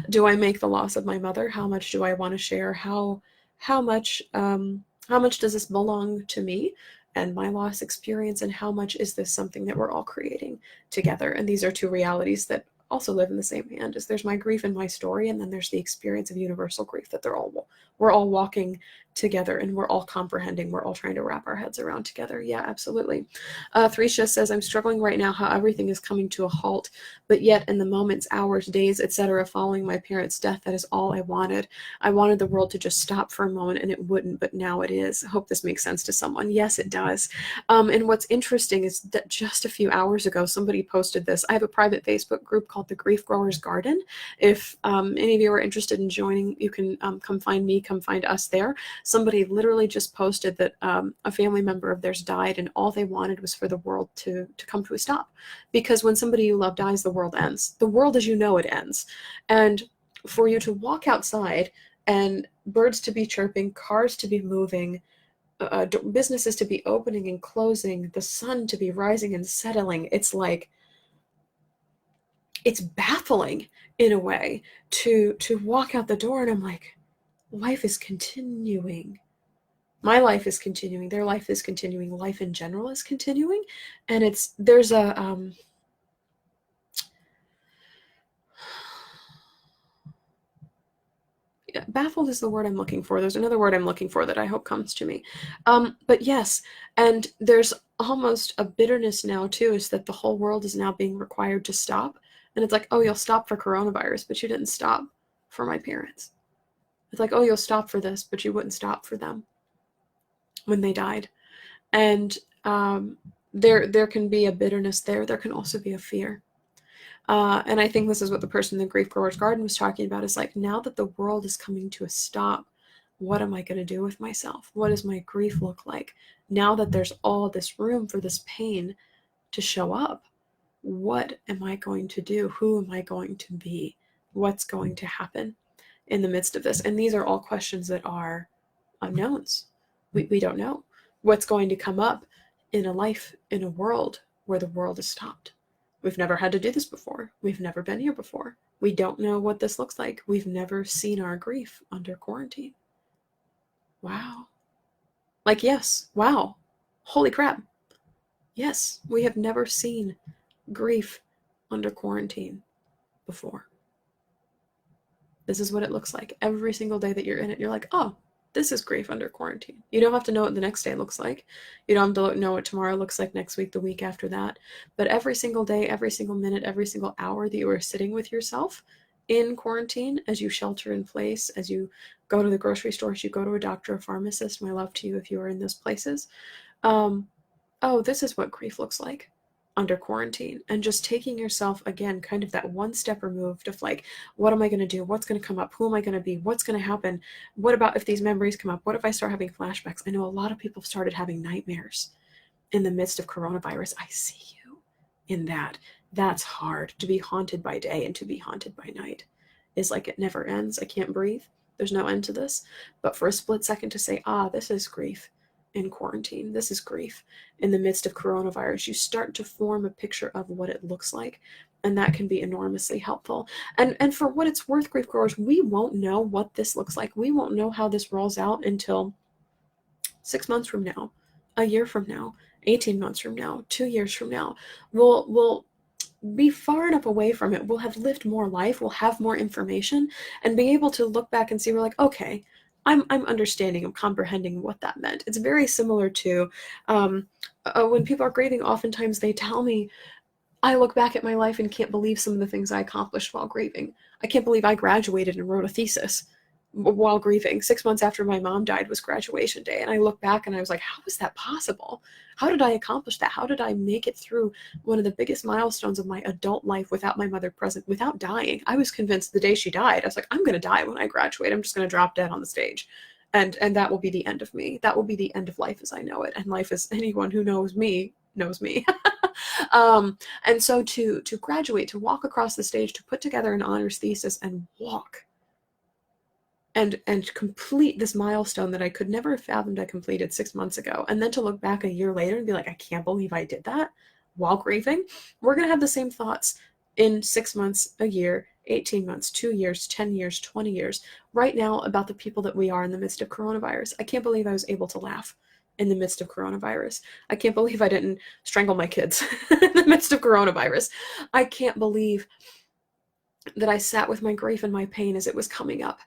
do I make the loss of my mother? How much do I want to share? How much does this belong to me and my loss experience? And how much is this something that we're all creating together? And these are two realities that also live in the same hand. Is there's my grief and my story, and then there's the experience of universal grief that we're all walking together, and we're all comprehending. We're all trying to wrap our heads around together. Yeah, absolutely. Thresha says, I'm struggling right now how everything is coming to a halt, but yet in the moments, hours, days, etc., following my parents' death, that is all I wanted. I wanted the world to just stop for a moment, and it wouldn't, but now it is. I hope this makes sense to someone. Yes, it does. And what's interesting is that just a few hours ago, somebody posted this. I have a private Facebook group called the Grief Growers Garden. If any of you are interested in joining, you can come find me, come find us there. Somebody literally just posted that a family member of theirs died, and all they wanted was for the world to come to a stop. Because when somebody you love dies, the world ends. The world as you know it ends. And for you to walk outside and birds to be chirping, cars to be moving, businesses to be opening and closing, the sun to be rising and settling, it's like, it's baffling in a way to walk out the door, and I'm like, life is continuing. My life is continuing. Their life is continuing. Life in general is continuing. And there's a, baffled is the word I'm looking for. There's another word I'm looking for that I hope comes to me. But yes, and there's almost a bitterness now too, is that the whole world is now being required to stop. And it's like, oh, you'll stop for coronavirus, but you didn't stop for my parents. It's like, oh, you'll stop for this, but you wouldn't stop for them when they died. And there can be a bitterness there. There can also be a fear. And I think this is what the person in the Grief Growers Garden was talking about, is like, now that the world is coming to a stop, what am I going to do with myself? What does my grief look like? Now that there's all this room for this pain to show up, what am I going to do? Who am I going to be? What's going to happen in the midst of this? And these are all questions that are unknowns. We don't know what's going to come up in a life, in a world where the world is stopped. We've never had to do this before. We've never been here before. We don't know what this looks like. We've never seen our grief under quarantine. Wow. Like, yes, wow. Holy crap. Yes, we have never seen grief under quarantine before. This is what it looks like. Every single day that you're in it, you're like, oh, this is grief under quarantine. You don't have to know what the next day looks like. You don't have to know what tomorrow looks like, next week, the week after that. But every single day, every single minute, every single hour that you are sitting with yourself in quarantine, as you shelter in place, as you go to the grocery store, as you go to a doctor, a pharmacist, my love to you if you are in those places. Oh, this is what grief looks like under quarantine. And just taking yourself, again, kind of that one step removed of like, what am I going to do? What's going to come up? Who am I going to be? What's going to happen? What about if these memories come up? What if I start having flashbacks? I know a lot of people started having nightmares in the midst of coronavirus. I see you in that. That's hard, to be haunted by day and to be haunted by night. Is like, it never ends. I can't breathe. There's no end to this. But for a split second to say, this is grief in quarantine. This is grief in the midst of coronavirus. You start to form a picture of what it looks like, and that can be enormously helpful. And for what it's worth, grief growers, we won't know what this looks like. We won't know how this rolls out until 6 months from now, a year from now, 18 months from now, 2 years from now, we'll be far enough away from it. We'll have lived more life, we'll have more information, and be able to look back and see, we're like, okay, I'm understanding, I'm comprehending what that meant. It's very similar to when people are grieving, oftentimes they tell me, I look back at my life and can't believe some of the things I accomplished while grieving. I can't believe I graduated and wrote a thesis while grieving. 6 months after my mom died was graduation day. And I look back and I was like, how is that possible? How did I accomplish that? How did I make it through one of the biggest milestones of my adult life without my mother present, without dying? I was convinced the day she died, I was like, I'm going to die when I graduate. I'm just going to drop dead on the stage. And that will be the end of me. That will be the end of life as I know it. And life as anyone who knows me knows me. And so to graduate, to walk across the stage, to put together an honors thesis and walk and complete this milestone that I could never have fathomed I completed 6 months ago, and then to look back a year later and be like, I can't believe I did that while grieving. We're going to have the same thoughts in 6 months, a year, 18 months, 2 years, 10 years, 20 years, right now about the people that we are in the midst of coronavirus. I can't believe I was able to laugh in the midst of coronavirus. I can't believe I didn't strangle my kids in the midst of coronavirus. I can't believe that I sat with my grief and my pain as it was coming up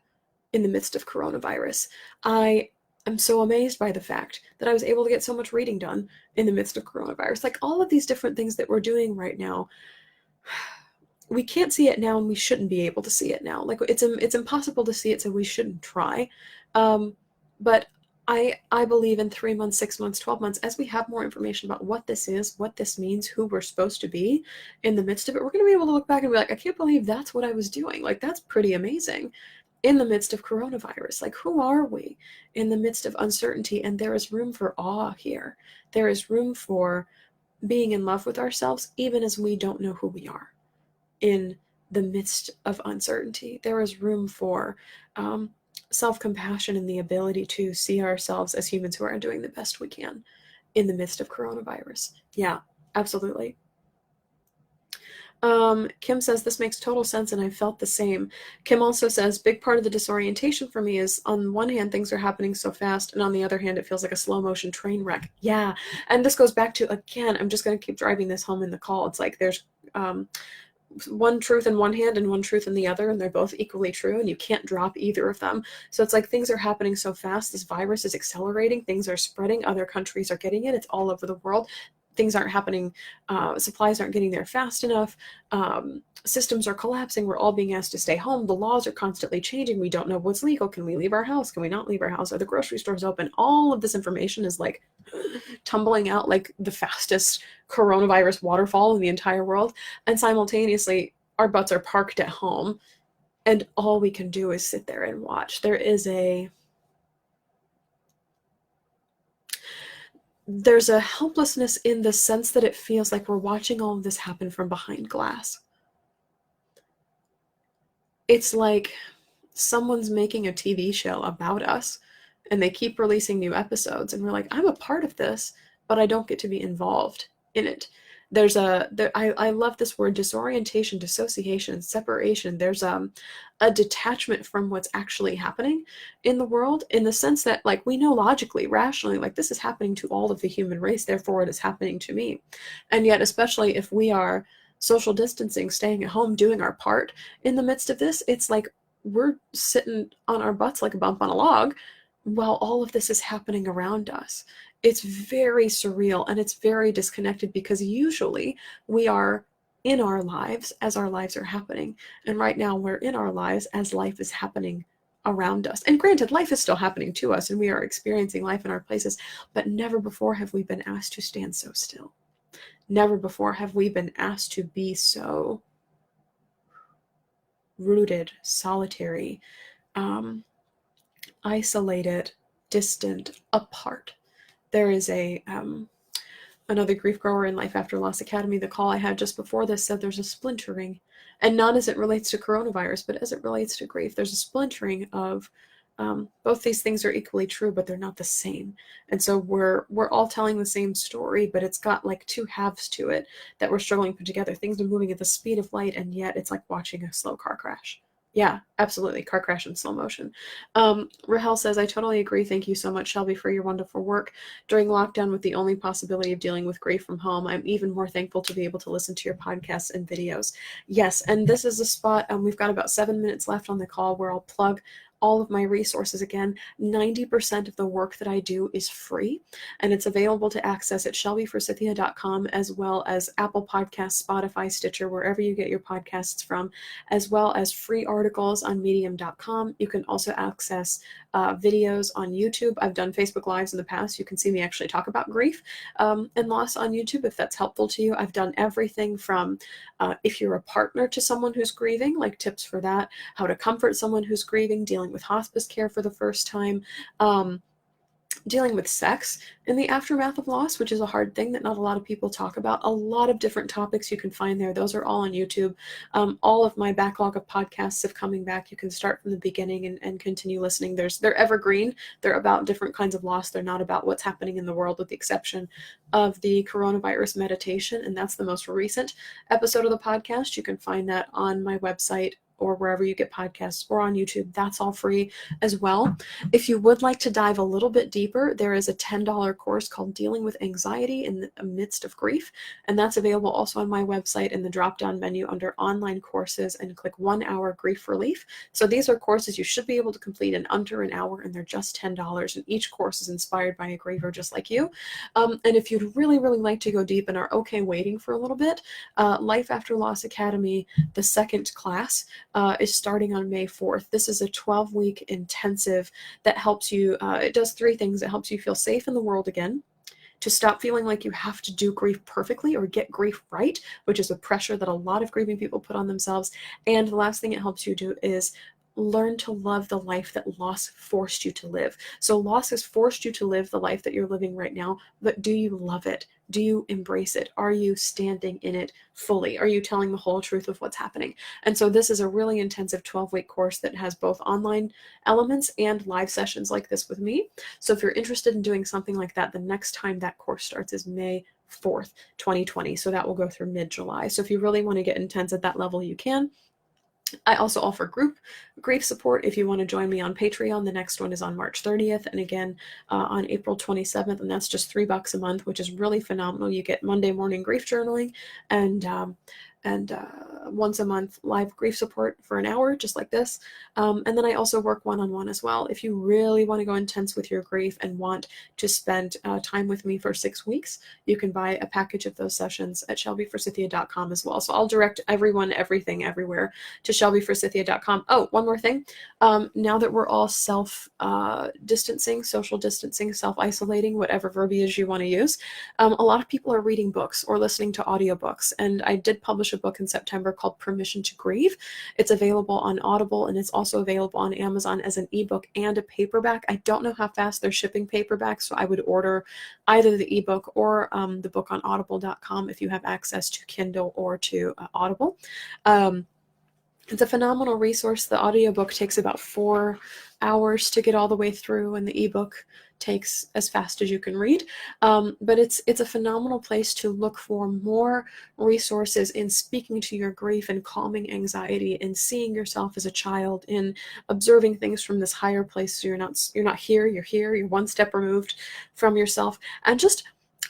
in the midst of coronavirus. I am so amazed by the fact that I was able to get so much reading done in the midst of coronavirus. Like all of these different things that we're doing right now, we can't see it now and we shouldn't be able to see it now. Like it's impossible to see it, so we shouldn't try. But I believe in 3 months, 6 months, 12 months, as we have more information about what this is, what this means, who we're supposed to be in the midst of it, we're going to be able to look back and be like, I can't believe that's what I was doing. Like, that's pretty amazing in the midst of coronavirus. Like, who are we in the midst of uncertainty? And there is room for awe here. There is room for being in love with ourselves, even as we don't know who we are in the midst of uncertainty. There is room for self-compassion and the ability to see ourselves as humans who are doing the best we can in the midst of coronavirus. Yeah, absolutely. Kim says, this makes total sense and I felt the same. Kim also says, big part of the disorientation for me is, on one hand, things are happening so fast, and on the other hand, it feels like a slow motion train wreck. Yeah, and this goes back to, again, I'm just going to keep driving this home in the call. It's like there's one truth in one hand and one truth in the other, and they're both equally true, and you can't drop either of them. So it's like things are happening so fast. This virus is accelerating. Things are spreading. Other countries are getting it. It's all over the world. Things aren't happening. Supplies aren't getting there fast enough. Systems are collapsing. We're all being asked to stay home. The laws are constantly changing. We don't know what's legal. Can we leave our house? Can we not leave our house? Are the grocery stores open? All of this information is like tumbling out like the fastest coronavirus waterfall in the entire world. And simultaneously, our butts are parked at home, and all we can do is sit there and watch. There's a helplessness in the sense that it feels like we're watching all of this happen from behind glass. It's like someone's making a TV show about us, and they keep releasing new episodes, and we're like, I'm a part of this, but I don't get to be involved in it. I love this word, disorientation, dissociation, separation. There's a detachment from what's actually happening in the world, in the sense that, like, we know logically, rationally, like, this is happening to all of the human race, therefore it is happening to me. And yet, especially if we are social distancing, staying at home, doing our part in the midst of this, it's like we're sitting on our butts like a bump on a log while all of this is happening around us. It's very surreal and it's very disconnected, because usually we are in our lives as our lives are happening. And right now we're in our lives as life is happening around us. And granted, life is still happening to us and we are experiencing life in our places, but never before have we been asked to stand so still. Never before have we been asked to be so rooted, solitary, isolated, distant, apart. There is another grief grower in Life After Loss Academy. The call I had just before this said there's a splintering, and not as it relates to coronavirus, but as it relates to grief. There's a splintering of both these things are equally true, but they're not the same. And so we're all telling the same story, but it's got like two halves to it that we're struggling to put together. Things are moving at the speed of light, and yet it's like watching a slow car crash. Yeah, absolutely. Car crash in slow motion. Rahel says, I totally agree. Thank you so much, Shelby, for your wonderful work. During lockdown, with the only possibility of dealing with grief from home, I'm even more thankful to be able to listen to your podcasts and videos. Yes, and this is a spot, we've got about 7 minutes left on the call where I'll plug all of my resources again. 90% of the work that I do is free, and it's available to access at shelbyforsythia.com, as well as Apple Podcasts, Spotify, Stitcher, wherever you get your podcasts from, as well as free articles on medium.com. You can also access videos on YouTube. I've done Facebook Lives in the past. You can see me actually talk about grief and loss on YouTube if that's helpful to you. I've done everything from if you're a partner to someone who's grieving, like tips for that, how to comfort someone who's grieving, dealing with hospice care for the first time, dealing with sex in the aftermath of loss, which is a hard thing that not a lot of people talk about. A lot of different topics you can find there. Those are all on YouTube. All of my backlog of podcasts have coming back. You can start from the beginning and continue listening. They're evergreen. They're about different kinds of loss. They're not about what's happening in the world, with the exception of the coronavirus meditation. And that's the most recent episode of the podcast. You can find that on my website or wherever you get podcasts, or on YouTube. That's all free as well. If you would like to dive a little bit deeper, there is a $10 course called Dealing with Anxiety in the Midst of Grief, and that's available also on my website in the drop-down menu under Online Courses, and click 1 Hour Grief Relief. So these are courses you should be able to complete in under an hour, and they're just $10, and each course is inspired by a griever just like you. And if you'd really, really like to go deep and are okay waiting for a little bit, Life After Loss Academy, the second class, is starting on May 4th. This is a 12-week intensive that helps you, it does 3 things. It helps you feel safe in the world again, to stop feeling like you have to do grief perfectly or get grief right, which is a pressure that a lot of grieving people put on themselves. And the last thing it helps you do is learn to love the life that loss forced you to live. So loss has forced you to live the life that you're living right now, but do you love it? Do you embrace it? Are you standing in it fully? Are you telling the whole truth of what's happening? And so this is a really intensive 12-week course that has both online elements and live sessions like this with me. So if you're interested in doing something like that, the next time that course starts is May 4th, 2020. So that will go through mid-July. So if you really want to get intense at that level, you can. I also offer group grief support if you want to join me on Patreon. The next one is on March 30th, and again on April 27th, and that's just $3 a month, which is really phenomenal. You get Monday morning grief journaling and once a month live grief support for an hour, just like this. And then I also work one-on-one as well. If you really want to go intense with your grief and want to spend time with me for 6 weeks, you can buy a package of those sessions at shelbyforsythia.com as well. So I'll direct everyone, everything, everywhere to shelbyforsythia.com. Oh, one more thing. Now that we're all self-distancing, social distancing, self-isolating, whatever verbiage you want to use, a lot of people are reading books or listening to audiobooks. And I did publish a book in September called Permission to Grieve. It's available on Audible, and it's also available on Amazon as an ebook and a paperback. I don't know how fast they're shipping paperbacks, so I would order either the ebook or the book on audible.com if you have access to Kindle or to Audible. It's a phenomenal resource. The audiobook takes about 4 hours to get all the way through, and the ebook takes as fast as you can read. But it's a phenomenal place to look for more resources in speaking to your grief and calming anxiety, and seeing yourself as a child, in observing things from this higher place. So you're not here, you're here, you're one step removed from yourself, and just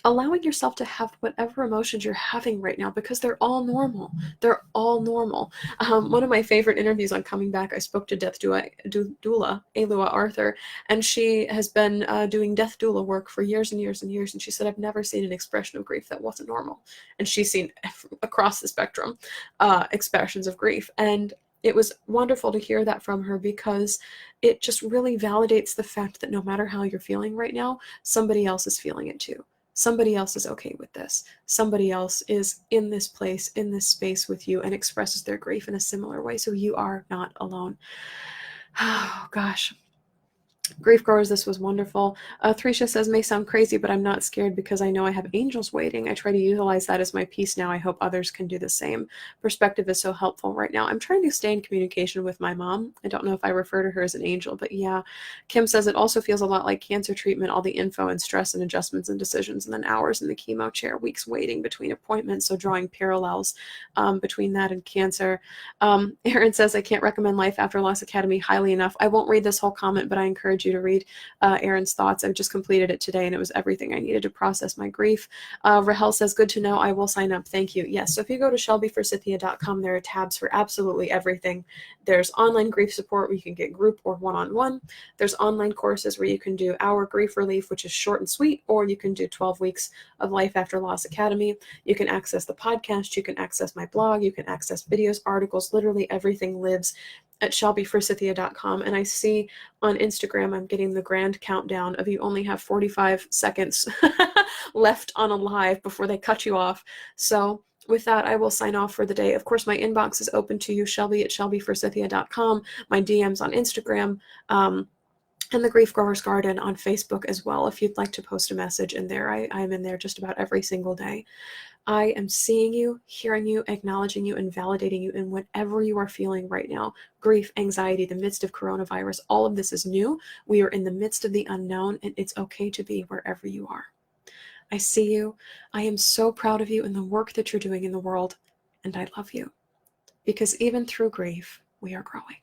allowing yourself to have whatever emotions you're having right now, because they're all normal. They're all normal. One of my favorite interviews on Coming Back, I spoke to death doula, Alua Arthur, and she has been doing death doula work for years and years and years, and she said, I've never seen an expression of grief that wasn't normal. And she's seen across the spectrum expressions of grief. And it was wonderful to hear that from her, because it just really validates the fact that no matter how you're feeling right now, somebody else is feeling it too. Somebody else is okay with this. Somebody else is in this place, in this space with you, and expresses their grief in a similar way. So you are not alone. Oh, gosh. Grief Growers, this was wonderful. Thresha says, may sound crazy, but I'm not scared because I know I have angels waiting. I try to utilize that as my peace now. I hope others can do the same. Perspective is so helpful right now. I'm trying to stay in communication with my mom. I don't know if I refer to her as an angel, but yeah. Kim says, it also feels a lot like cancer treatment, all the info and stress and adjustments and decisions, and then hours in the chemo chair, weeks waiting between appointments. So drawing parallels between that and cancer. Aaron says, I can't recommend Life After Loss Academy highly enough. I won't read this whole comment, but I encourage you to read Aaron's thoughts. I've just completed it today, and it was everything I needed to process my grief. Rahel says, good to know. I will sign up. Thank you. Yes, so if you go to shelbyforsythia.com, there are tabs for absolutely everything. There's online grief support where you can get group or one-on-one. There's online courses where you can do Our Grief Relief, which is short and sweet, or you can do 12 weeks of Life After Loss Academy. You can access the podcast. You can access my blog. You can access videos, articles. Literally everything lives at shelbyforsythia.com. And I see on Instagram, I'm getting the grand countdown of you only have 45 seconds left on a live before they cut you off. So with that, I will sign off for the day. Of course, my inbox is open to you, Shelby at shelbyforsythia.com, my DMs on Instagram, and the Grief Growers Garden on Facebook as well. If you'd like to post a message in there, I'm in there just about every single day. I am seeing you, hearing you, acknowledging you, and validating you in whatever you are feeling right now. Grief, anxiety, the midst of coronavirus, all of this is new. We are in the midst of the unknown, and it's okay to be wherever you are. I see you. I am so proud of you and the work that you're doing in the world, and I love you. Because even through grief, we are growing.